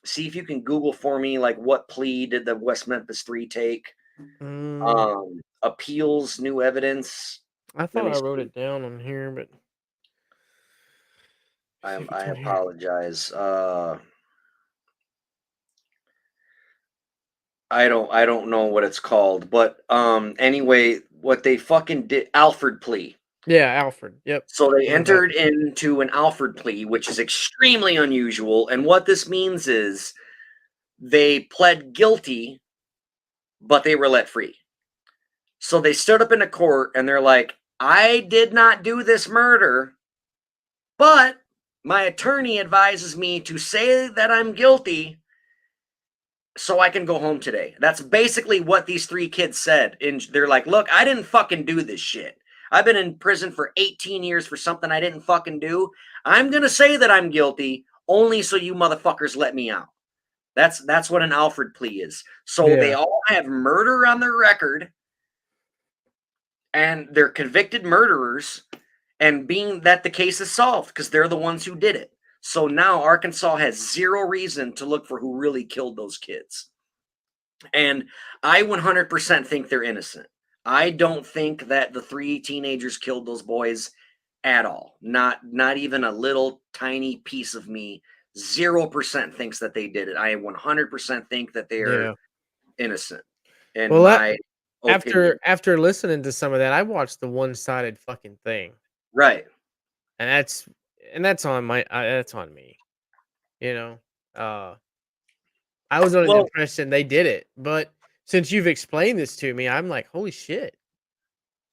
See if you can Google for me, like, what plea did the West Memphis 3 take? Appeals, new evidence. I thought I wrote it down on here, but... I apologize. I don't know what it's called, but anyway, what they fucking did, Alfred plea. Yeah, Alfred. Yep. So they Heard about entered into an Alfred plea, which is extremely unusual. And what this means is they pled guilty, but they were let free. So they stood up in a court and they're like, I did not do this murder, but my attorney advises me to say that I'm guilty so I can go home today. That's basically what these three kids said. And they're like, look, I didn't fucking do this shit. I've been in prison for 18 years for something I didn't fucking do. I'm going to say that I'm guilty only so you motherfuckers let me out. That's what an Alfred plea is. So they all have murder on their record and they're convicted murderers, and being that the case is solved because they're the ones who did it. So now Arkansas has zero reason to look for who really killed those kids. And I 100% think they're innocent. I don't think that the three teenagers killed those boys at all. Not even a little tiny piece of me. 0% thinks that they did it. I 100% think that they are innocent. And well, after listening to some of that, I watched the one-sided fucking thing. Right. And that's on that's on me. You know, I was under the impression they did it, but since you've explained this to me, I'm like, holy shit.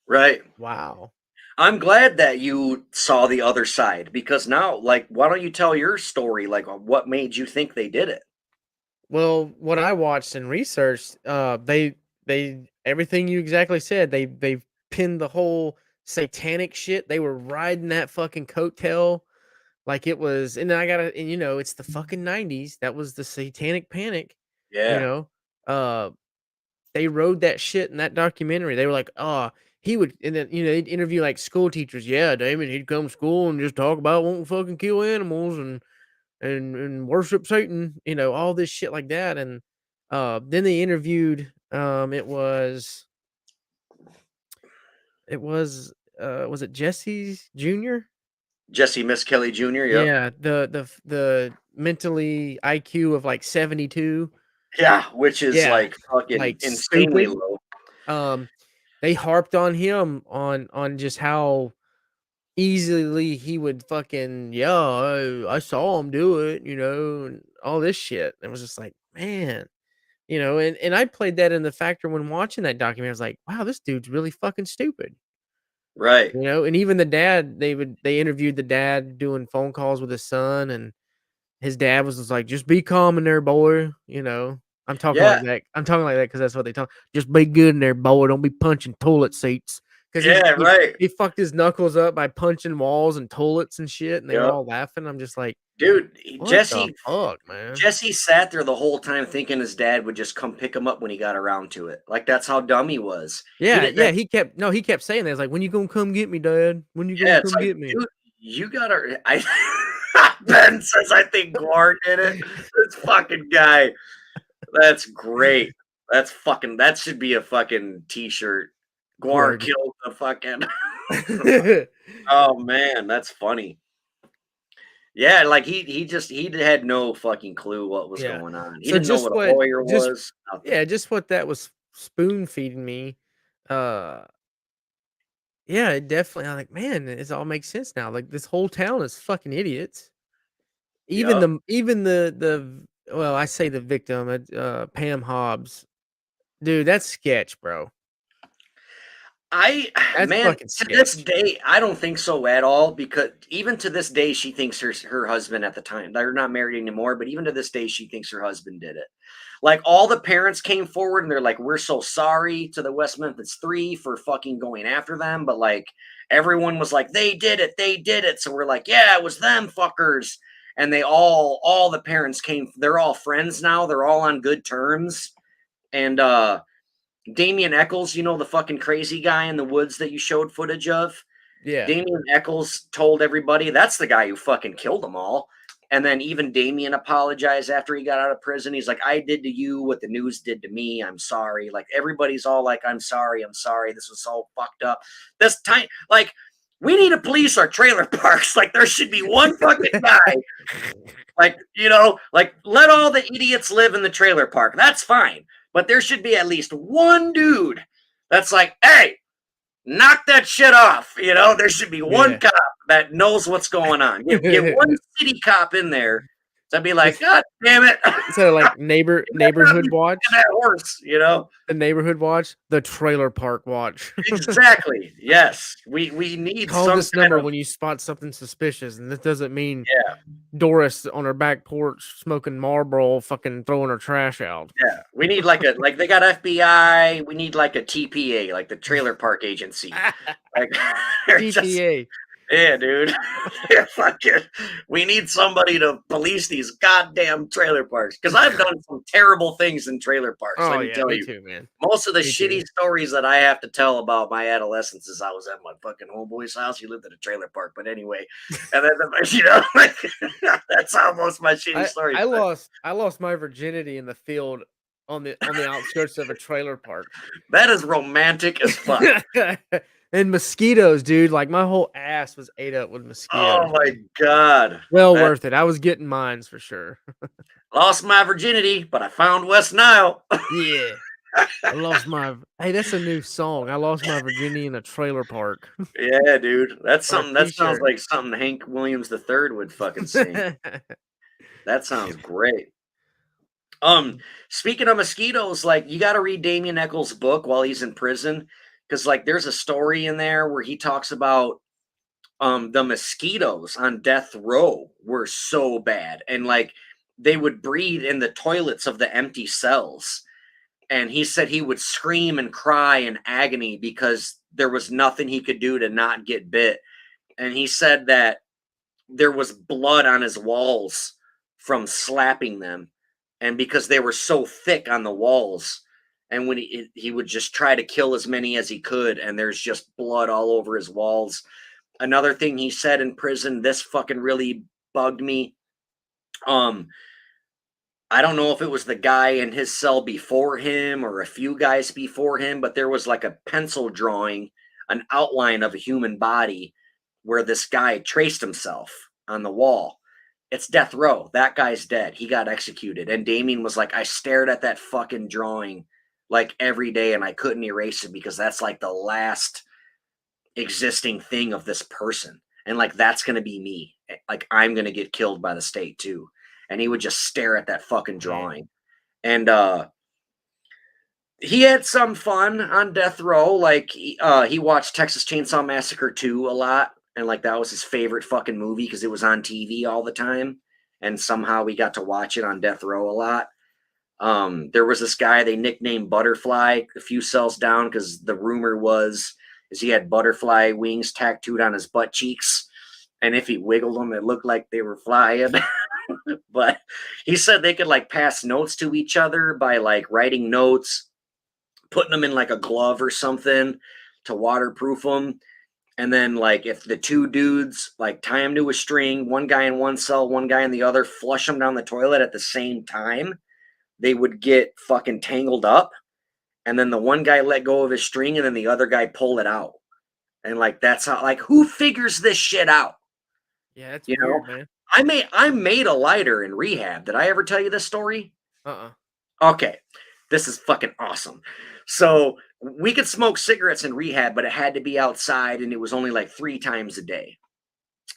Right. Wow. I'm glad that you saw the other side, because now, like, why don't you tell your story? Like, what made you think they did it? Well, what I watched and researched, they everything you exactly said, they pinned the whole satanic shit. They were riding that fucking coattail like it was, and you know, it's the fucking 90s. That was the satanic panic. Yeah. You know, they rode that shit in that documentary. They were like, oh, he would, and then, you know, they'd interview like school teachers. Yeah, Damon, he'd come to school and just talk about won't fucking kill animals and worship Satan, you know, all this shit like that. And then they interviewed, was it Jeese Jr.? Jeese Misskelly Jr. Yep. Yeah, the mentally IQ of like 72. Yeah, which is like fucking like insanely stupid. low. They harped on him on just how easily he would fucking, I saw him do it, you know, and all this shit. It was just like, man, you know, and I played that in the factor when watching that documentary. I was like, wow, this dude's really fucking stupid. Right. You know, and even the dad, they interviewed the dad doing phone calls with his son, and his dad was just like, just be calm in there, boy. You know, I'm talking like that. I'm talking like that because that's what they talk. Just be good in there, boy. Don't be punching toilet seats. Because he fucked his knuckles up by punching walls and toilets and shit, and they were all laughing. I'm just like, dude, Jeese, fuck, man. Jeese sat there the whole time thinking his dad would just come pick him up when he got around to it. Like, that's how dumb he was. Yeah, he kept saying that. It's like, when you gonna come get me, Dad? When you gonna come get me? Dude, you gotta. Ben says, I think Guar did it. This fucking guy. That's great. That should be a fucking t-shirt. Guar killed the fucking. Oh man, that's funny. Yeah, like he had no fucking clue what was going on. He didn't know what a lawyer was. Yeah, just what that was spoon feeding me. Yeah, it definitely. I'm like, man, it all makes sense now. Like, this whole town is fucking idiots. Even the well, I say the victim, Pam Hobbs, dude, that's sketch, bro. To this day, I don't think so at all, because even to this day, she thinks her husband at the time, they're not married anymore, but even to this day, she thinks her husband did it. Like, all the parents came forward and they're like, we're so sorry to the West Memphis 3 for fucking going after them. But like, everyone was like, they did it. So we're like, yeah, it was them fuckers. And all the parents came, they're all friends now. They're all on good terms. And, Damien Echols, you know, the fucking crazy guy in the woods that you showed footage of? Yeah. Damien Echols told everybody that's the guy who fucking killed them all. And then even Damien apologized after he got out of prison. He's like, I did to you what the news did to me. I'm sorry. Like, everybody's all like, I'm sorry. This was so fucked up. This time, like, we need to police our trailer parks. Like there should be one fucking guy. Like, like let all the idiots live in the trailer park. That's fine. But there should be at least one dude that's like, hey, knock that shit off. There should be one cop that knows what's going on. Get one city cop in there to be like, God damn it. Instead of like neighborhood watch. That horse, The neighborhood watch, the trailer park watch. Exactly. Yes. We need Call this number when you spot something suspicious, and this doesn't mean Doris on her back porch smoking Marlboro, fucking throwing her trash out. Yeah, we need like they got FBI. We need like a TPA, like the trailer park agency. Like TPA. Yeah, dude. Yeah, fuck it. We need somebody to police these goddamn trailer parks because I've done some terrible things in trailer parks. Oh, let me tell you, too, man. Most of the shitty stories that I have to tell about my adolescence is I was at my fucking homeboy's house. He lived in a trailer park, but anyway, and then like, that's how most of my shitty stories. I lost my virginity in the field on the outskirts of a trailer park. That is romantic as fuck. And mosquitoes, dude. Like my whole ass was ate up with mosquitoes. Oh my god. Well worth it. I was getting mines for sure. Lost my virginity, but I found West Nile. Yeah. I lost my hey, that's a new song. I lost my virginity in a trailer park. Yeah, dude. That's something that sounds like something Hank Williams III would fucking sing. That sounds great. Speaking of mosquitoes, like you gotta read Damien Echols' book while he's in prison. Because, like, there's a story in there where he talks about the mosquitoes on death row were so bad. And, like, they would breed in the toilets of the empty cells. And he said he would scream and cry in agony because there was nothing he could do to not get bit. And he said that there was blood on his walls from slapping them. And because they were so thick on the walls. And when he would just try to kill as many as he could, and there's just blood all over his walls. Another thing he said in prison, this fucking really bugged me. I don't know if it was the guy in his cell before him or a few guys before him, but there was like a pencil drawing, an outline of a human body where this guy traced himself on the wall. It's death row. That guy's dead. He got executed. And Damien was like, I stared at that fucking drawing like every day and I couldn't erase it because that's like the last existing thing of this person. And like, that's going to be me. Like, I'm going to get killed by the state too. And he would just stare at that fucking drawing. And he had some fun on death row. Like he watched Texas Chainsaw Massacre 2 a lot. And like, that was his favorite fucking movie because it was on TV all the time. And somehow we got to watch it on death row a lot. There was this guy they nicknamed Butterfly a few cells down because the rumor was he had butterfly wings tattooed on his butt cheeks, and if he wiggled them, it looked like they were flying. But he said they could like pass notes to each other by like writing notes, putting them in like a glove or something to waterproof them. And then like if the two dudes like tie them to a string, one guy in one cell, one guy in the other, flush them down the toilet at the same time, they would get fucking tangled up, and then the one guy let go of his string, and then the other guy pulled it out. And like, that's how, like, who figures this shit out? Yeah, that's weird, man. I made a lighter in rehab. Did I ever tell you this story? Okay. This is fucking awesome. So we could smoke cigarettes in rehab, but it had to be outside, and it was only like 3 times a day.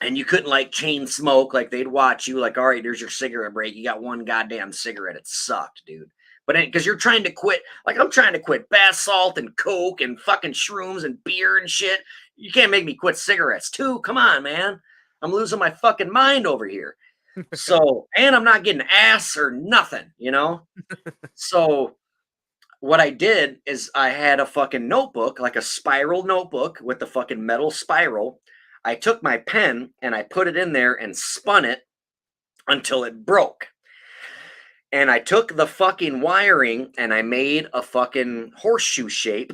And you couldn't like chain smoke. Like they'd watch you like, all right, there's your cigarette break. You got one goddamn cigarette. It sucked, dude. But because you're trying to quit, like I'm trying to quit bath salt and coke and fucking shrooms and beer and shit. You can't make me quit cigarettes too. Come on, man. I'm losing my fucking mind over here. So, and I'm not getting ass or nothing, So what I did is I had a fucking notebook, like a spiral notebook with the fucking metal spiral. I took my pen and I put it in there and spun it until it broke. And I took the fucking wiring and I made a fucking horseshoe shape.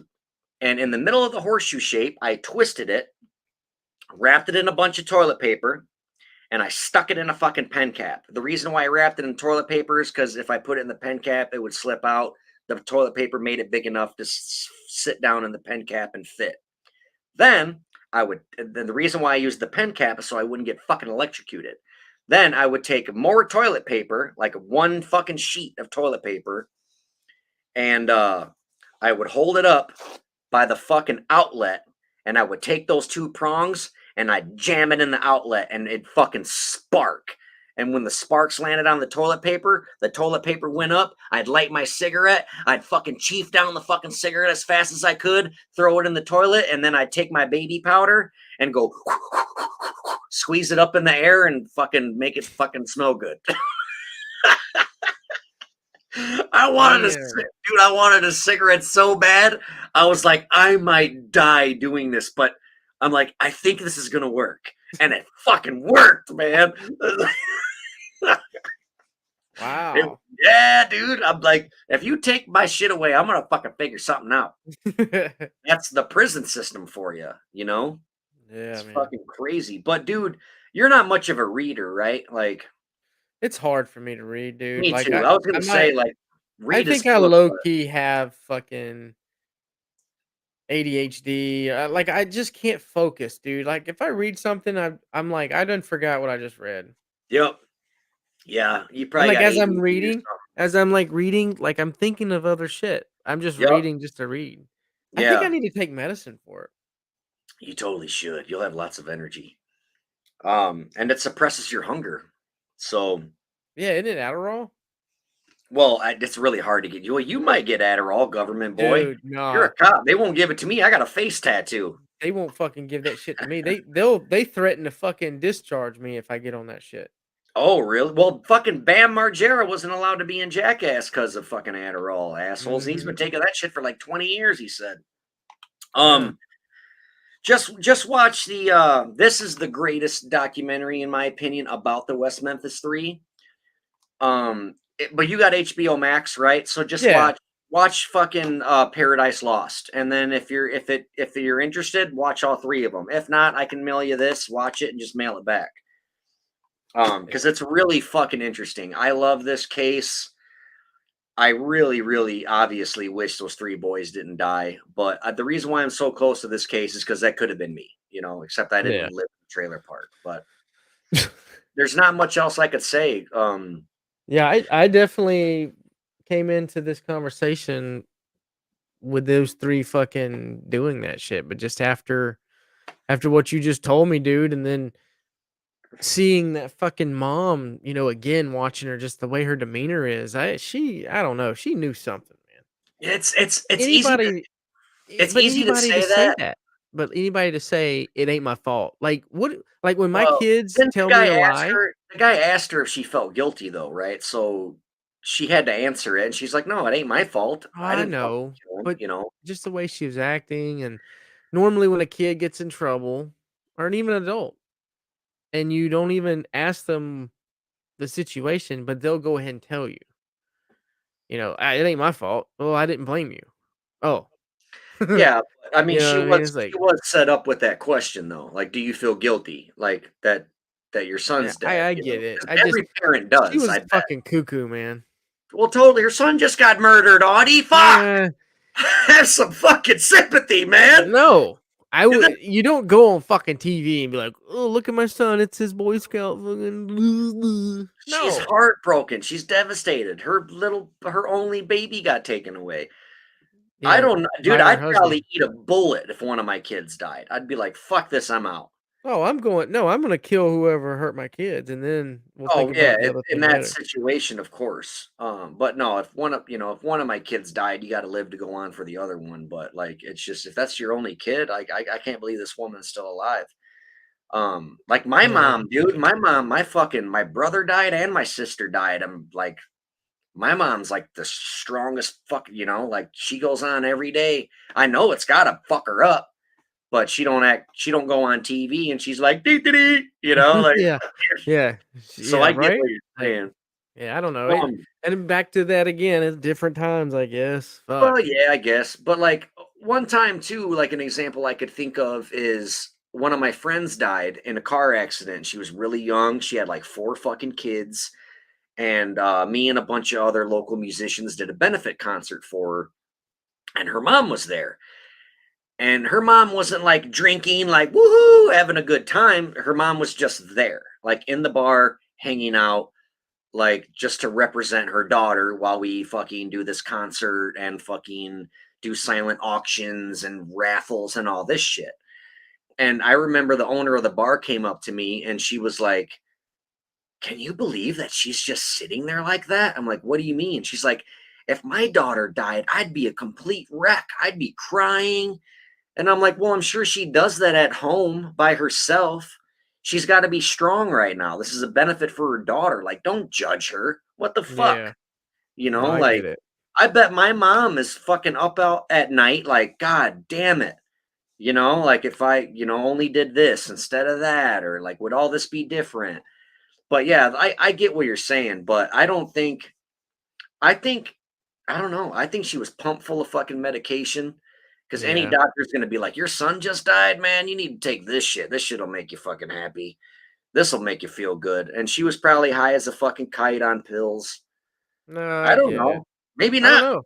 And in the middle of the horseshoe shape, I twisted it, wrapped it in a bunch of toilet paper, and I stuck it in a fucking pen cap. The reason why I wrapped it in toilet paper is because if I put it in the pen cap, it would slip out. The toilet paper made it big enough to sit down in the pen cap and fit. Then the reason why I used the pen cap is so I wouldn't get fucking electrocuted. Then I would take more toilet paper, like one fucking sheet of toilet paper, and I would hold it up by the fucking outlet, and I would take those two prongs and I'd jam it in the outlet, and it'd fucking spark. And when the sparks landed on the toilet paper went up. I'd light my cigarette. I'd fucking chief down the fucking cigarette as fast as I could, throw it in the toilet, and then I'd take my baby powder and go squeeze it up in the air and fucking make it fucking smell good. I wanted a cigarette so bad. I was like, I might die doing this, but I'm like, I think this is gonna work. And it fucking worked, man. Wow. Yeah, dude. I'm like, if you take my shit away, I'm gonna fucking figure something out. That's the prison system for you, you know? Yeah, It's man. fucking crazy. But dude, you're not much of a reader, right? Like, It's hard for me to read, dude. me Like too. I was gonna say, like, I read is think I good, low but key have fucking ADHD. Like I just can't focus, dude. Like if I read something, I'm like I done forgot what I just read. yep. Yeah, you And probably like got as I'm ADD or reading, like I'm thinking of other shit. I'm just something. Yep. reading just to read. I think I Yeah, need to take medicine for it. you totally should. You'll have lots of energy. And it suppresses your hunger. So, Yeah, isn't it Adderall? well, it's really hard to get you. Well, you might get Adderall, government boy. Dude, You're nah. a cop. They won't give it to me. I got a face tattoo. They won't fucking give that shit to me. They threaten to fucking discharge me if I get on that shit. Oh, really? Well, fucking Bam Margera wasn't allowed to be in Jackass because of fucking Adderall, assholes. He's been Mhm. taking that shit for like 20 years, he said. Yeah. Just watch the this is the greatest documentary in my opinion about the West Memphis 3. But you got HBO Max, right? So just Yeah. watch fucking Paradise Lost. And then if you're interested, watch all three of them. If not, I can mail you this, watch it and just mail it back. Because it's really fucking interesting. I love this case. I really, really obviously wish those three boys didn't die. But the reason why I'm so close to this case is because that could have been me, you know, except I didn't Yeah. live in the trailer park. But there's not much else I could say. Yeah, I definitely came into this conversation with those three fucking doing that shit, but just after what you just told me, dude, and then seeing that fucking mom, again watching her, just the way her demeanor is, I don't know, she knew something, man. It's Anybody, easy to anybody to say say that. that, but anybody to say it ain't my fault, like what, like when my Well, kids then tell me a lie. the guy asked her if she felt guilty though, right? So she had to answer it, and she's like, "No, it ain't my fault. I I didn't fucking know, kill him," but you know. just the way she was acting, and normally when a kid gets in trouble, or an even adult, and you don't even ask them the situation, but they'll go ahead and tell you, it ain't my fault. Well, I didn't blame you. Oh, Yeah, but, I mean, you know what I mean? It's she like, was set up with that question though. Like, do you feel guilty? Like that your yeah, son's dead, I you know? get it. 'Cause I just every parent she does, I was bet. fucking cuckoo, man. Well, totally. Your son just got murdered, Audie. Fuck! Yeah, Have some fucking sympathy, man. no. I And then would. You don't go on fucking TV and be like, "Oh, look at my son. It's his Boy Scout." Fucking she's no. heartbroken. She's devastated. Her only baby got taken away. I Yeah, don't know, dude. by her I'd husband. probably eat a bullet if one of my kids died. I'd be like, "Fuck this, I'm out." Oh, I'm going. No, I'm gonna kill whoever hurt my kids, and then we'll think Oh yeah, about the other in thing that later. situation, of course. But no, if one of my kids died, you got to live to go on for the other one. But like, it's just if that's your only kid, I can't believe this woman's still alive. Like my Yeah. mom, dude, my brother died and my sister died. I'm like, my mom's like the strongest like she goes on every day. I know it's gotta fuck her up, but she don't go on TV and she's like, dee, dee, dee, like, Yeah. Yeah. so Yeah, I get right? what you're Like, saying. yeah, I don't know. Um, And back to that again, it's different times, I guess. Fuck. well, yeah, I guess. But like one time too, like an example I could think of is one of my friends died in a car accident. She was really young. She had like 4 fucking kids. And me and a bunch of other local musicians did a benefit concert for her, and her mom was there. And her mom wasn't like drinking, like woohoo, having a good time. Her mom was just there, like in the bar, hanging out, like just to represent her daughter while we fucking do this concert and fucking do silent auctions and raffles and all this shit. And I remember the owner of the bar came up to me and she was like, "Can you believe that she's just sitting there like that?" I'm like, "What do you mean?" She's like, "If my daughter died, I'd be a complete wreck. I'd be crying." And I'm like, "Well, I'm sure she does that at home by herself. She's got to be strong right now. This is a benefit for her daughter. Like, don't judge her. What the fuck?" Yeah. You No, know, I like, get it. I bet my mom is fucking up out at night, like, God damn it. You know, like if I, only did this instead of that, or like, would all this be different? But yeah, I get what you're saying, but I think, I don't know. I think she was pumped full of fucking medication because any Yeah. doctor's going to be like, your son just died, man. You need to take this shit. This shit will make you fucking happy. This will make you feel good. And she was probably high as a fucking kite on pills. No, I I don't get it. know. Maybe I don't not. know.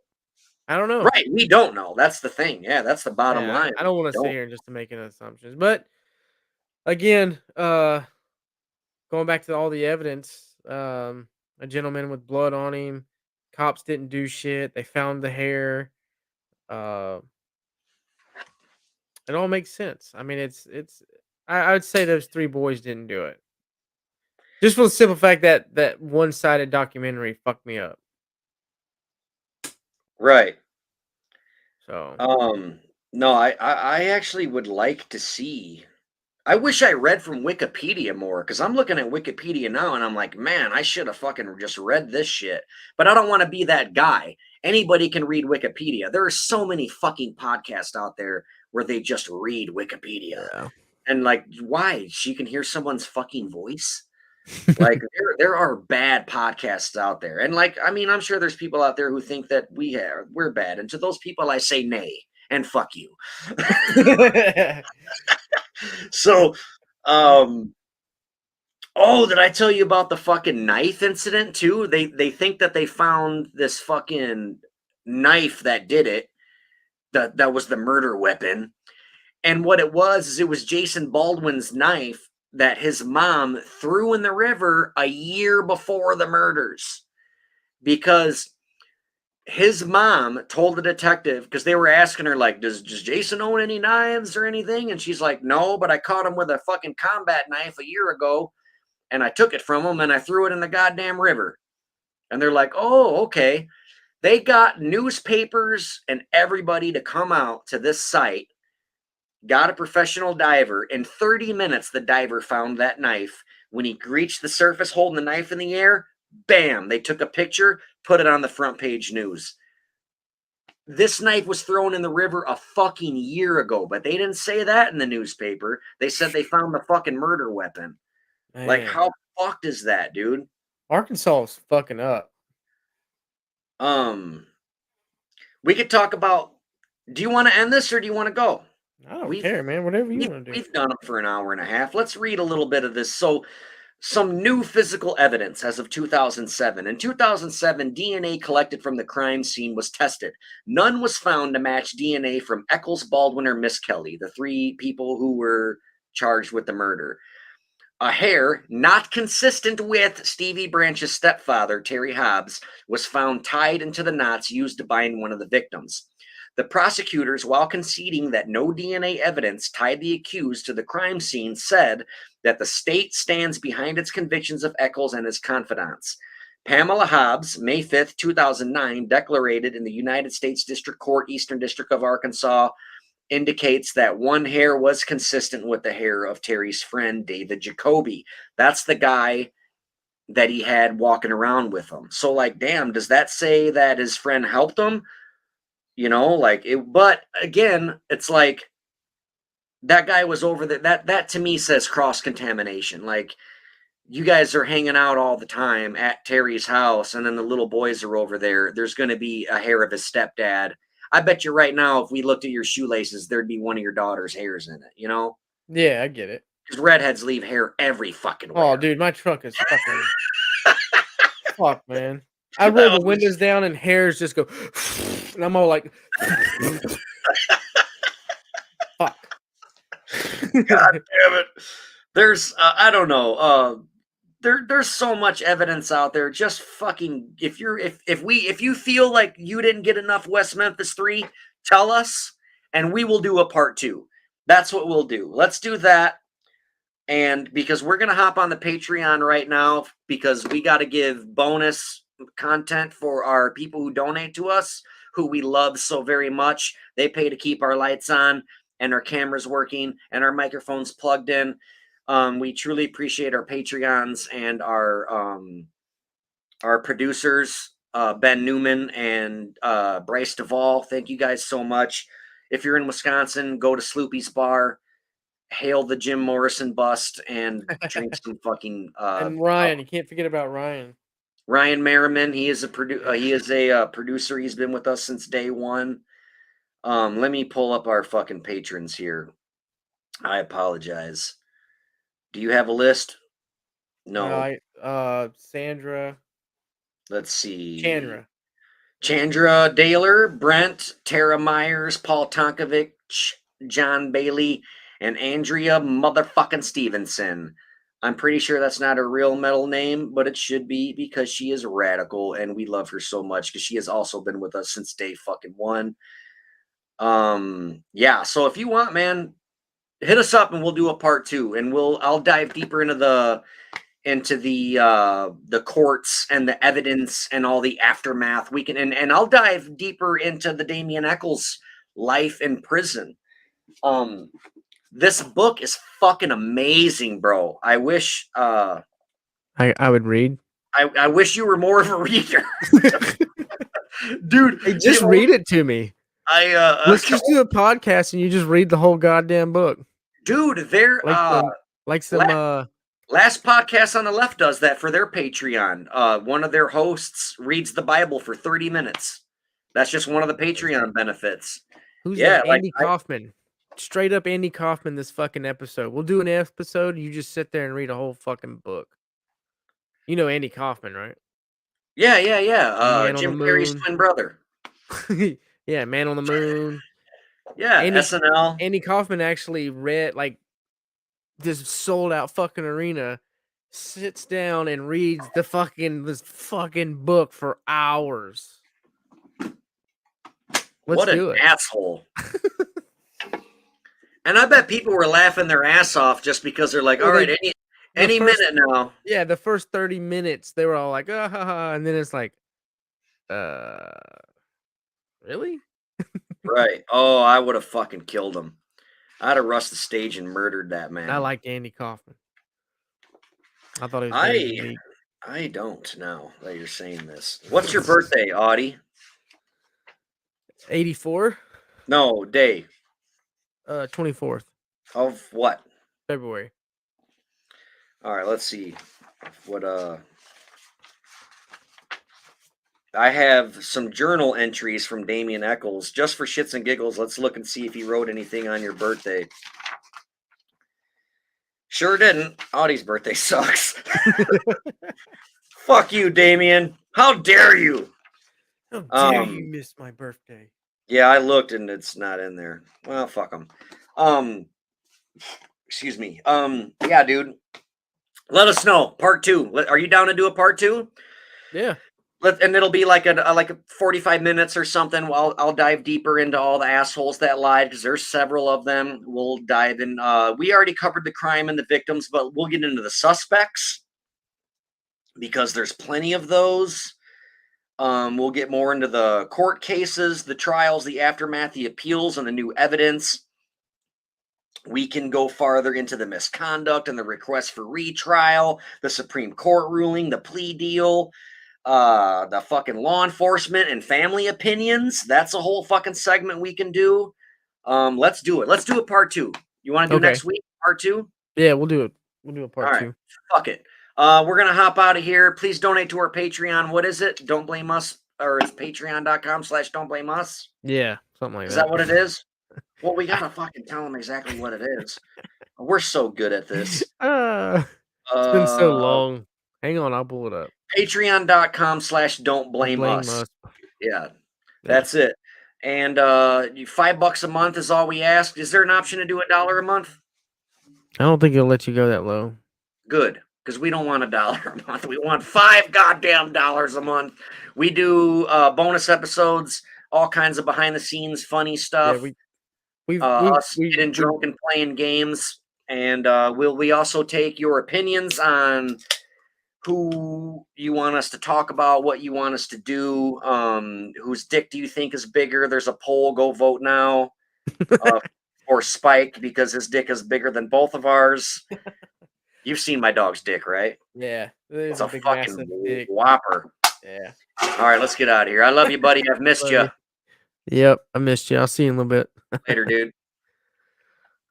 I don't know. Right. We don't know. That's the thing. Yeah. That's the bottom Yeah, line. I don't want to sit Don't. here and just to make any assumptions. But again, going back to all the evidence, a gentleman with blood on him, cops didn't do shit. They found the hair. Uh, it all makes sense. I mean, I would say those three boys didn't do it. Just for the simple fact that that one-sided documentary fucked me up. Right. So No, I actually would like to see. I wish I read from Wikipedia more because I'm looking at Wikipedia now and I'm like, man, I should have fucking just read this shit. But I don't want to be that guy. Anybody can read Wikipedia. There are so many fucking podcasts out there where they just read Wikipedia. yeah. And like, why? She can hear someone's fucking voice. Like there are bad podcasts out there. And like, I mean, I'm sure there's people out there who think that we're bad. And to those people, I say nay and fuck you. So, oh, did I tell you about the fucking knife incident too? They think that they found this fucking knife that did it. That was the murder weapon. And what it was is it was Jason Baldwin's knife that his mom threw in the river a year before the murders. Because his mom told the detective, because they were asking her, like, does Jason own any knives or anything? And she's like, no, but I caught him with a fucking combat knife a year ago and I took it from him and I threw it in the goddamn river. And they're like, oh, okay. They got newspapers and everybody to come out to this site, got a professional diver. In 30 minutes, the diver found that knife. When he reached the surface holding the knife in the air, bam, they took a picture, put it on the front page news. This knife was thrown in the river a fucking year ago, but they didn't say that in the newspaper. They said they found the fucking murder weapon. Like, Man. how fucked is that, dude? Arkansas is fucking up. We could talk about. Do you want to end this or do you want to go? I don't care, man. Whatever you want to do. We've done it for an hour and a half. Let's read a little bit of this. So, some new physical evidence as of 2007. In 2007, DNA collected from the crime scene was tested. None was found to match DNA from Echols, Baldwin, or Misskelly, the three people who were charged with the murder. A hair not consistent with Stevie Branch's stepfather, Terry Hobbs, was found tied into the knots used to bind one of the victims. The prosecutors, while conceding that no DNA evidence tied the accused to the crime scene, said that the state stands behind its convictions of Echols and his confidants. Pamela Hobbs, May 5th, 2009, declared in the United States District Court, Eastern District of Arkansas, indicates that one hair was consistent with the hair of Terry's friend, David Jacoby. That's the guy that he had walking around with him. So, like, damn, does that say that his friend helped him? You know, like it, but again, it's like that guy was over there. That to me says cross-contamination. Like, you guys are hanging out all the time at Terry's house, and then the little boys are over there. There's going to be a hair of his stepdad. I bet you right now, if we looked at your shoelaces, there'd be one of your daughter's hairs in it, you know? Yeah, I get it. Because redheads leave hair every fucking way. Oh, dude, my truck is fucking fuck, man. I roll the windows down and hairs just go, and I'm all like, God damn it. There's I don't know. There's so much evidence out there. Just fucking if you feel like you didn't get enough West Memphis 3, tell us and we will do a part 2. That's what we'll do. Let's do that. And because we're gonna hop on the Patreon right now because we got to give bonus content for our people who donate to us, who we love so very much. They pay to keep our lights on and our cameras working and our microphones plugged in. We truly appreciate our Patreons and our producers, Ben Newman and Bryce Duvall. Thank you guys so much. If you're in Wisconsin, go to Sloopy's Bar, hail the Jim Morrison bust, and drink some fucking. And Ryan, you can't forget about Ryan. Ryan Merriman, he is a producer. He's been with us since day one. Let me pull up our fucking patrons here. I apologize. Do you have a list? No. Sandra. Let's see. Chandra Daler, Brent, Tara Myers, Paul Tonkovic, John Bailey, and Andrea motherfucking Stevenson. I'm pretty sure that's not her real metal name, but it should be because she is radical and we love her so much because she has also been with us since day fucking one. Yeah, so if you want, man, hit us up and we'll do a part 2 and I'll dive deeper into the courts and the evidence and all the aftermath. We can and I'll dive deeper into the Damien Echols life in prison. This book is fucking amazing, bro. I wish I would read. I wish you were more of a reader. Dude, hey, just read it to me. Let's just do a podcast and you just read the whole goddamn book. Dude, they're Last podcast on the left does that for their Patreon. One of their hosts reads the Bible for 30 minutes. That's just one of the Patreon benefits. Who's that? Andy Kaufman. Straight up Andy Kaufman this fucking episode. We'll do an episode, you just sit there and read a whole fucking book. You know Andy Kaufman, right? Yeah. Jim Carrey's twin brother. Yeah, Man on the Moon. Yeah, SNL. Andy Kaufman actually read this sold out fucking arena, sits down and reads this fucking book for hours. What an asshole. And I bet people were laughing their ass off just because they're like, all right, any minute now. Yeah, the first 30 minutes, they were all like, ah, ha, ha. And then it's like, really? Right. Oh, I would have fucking killed him. I'd have rushed the stage and murdered that man. I liked Andy Kaufman. I thought he was very unique. I don't know that you're saying this. What's your birthday, Audie? 84? No, day. 24th. Of what? February. All right, let's see. What I have some journal entries from Damien Echols. Just for shits and giggles, let's look and see if he wrote anything on your birthday. Sure didn't. Audie's birthday sucks. Fuck you, Damien. How dare you? How dare you miss my birthday? Yeah, I looked and it's not in there. Well, fuck them. Excuse me. Yeah, dude. Let us know. Part 2. Are you down to do a part 2? Yeah. And it'll be like a 45 minutes or something. I'll dive deeper into all the assholes that lied because there's several of them. We'll dive in. We already covered the crime and the victims, but we'll get into the suspects because there's plenty of those. We'll get more into the court cases, the trials, the aftermath, the appeals, and the new evidence. We can go farther into the misconduct and the request for retrial, the Supreme Court ruling, the plea deal, the fucking law enforcement and family opinions. That's a whole fucking segment we can do. Let's do it. Let's do a part 2. You want to do next week? Part 2? Yeah, we'll do it. We'll do a part 2. Fuck it. We're going to hop out of here. Please donate to our Patreon. What is it? Don't Blame Us, or it's patreon.com/Don't Blame Us. Yeah, something like that. Is that what it is? Well, we got to fucking tell them exactly what it is. We're so good at this. It's been so long. Hang on, I'll pull it up. Patreon.com/Don't Blame Us. Yeah, that's it. And $5 a month is all we ask. Is there an option to do $1 a month? I don't think he'll let you go that low. Good, because we don't want $1 a month. We want $5 goddamn dollars a month. We do bonus episodes, all kinds of behind the scenes funny stuff. Us getting drunk and playing games, and we also take your opinions on who you want us to talk about, what you want us to do, whose dick do you think is bigger? There's a poll. Go vote now. Or Spike, because his dick is bigger than both of ours. You've seen my dog's dick, right? Yeah. It's a fucking whopper. Yeah. All right, let's get out of here. I love you, buddy. I've missed you. Yep, I missed you. I'll see you in a little bit. Later, dude.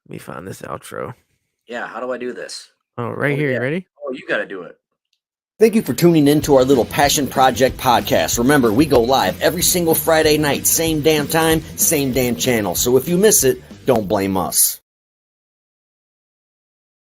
Let me find this outro. Yeah, how do I do this? Oh, right here. Yeah. You ready? Oh, you got to do it. Thank you for tuning in to our little Passion Project podcast. Remember, we go live every single Friday night, same damn time, same damn channel. So if you miss it, don't blame us.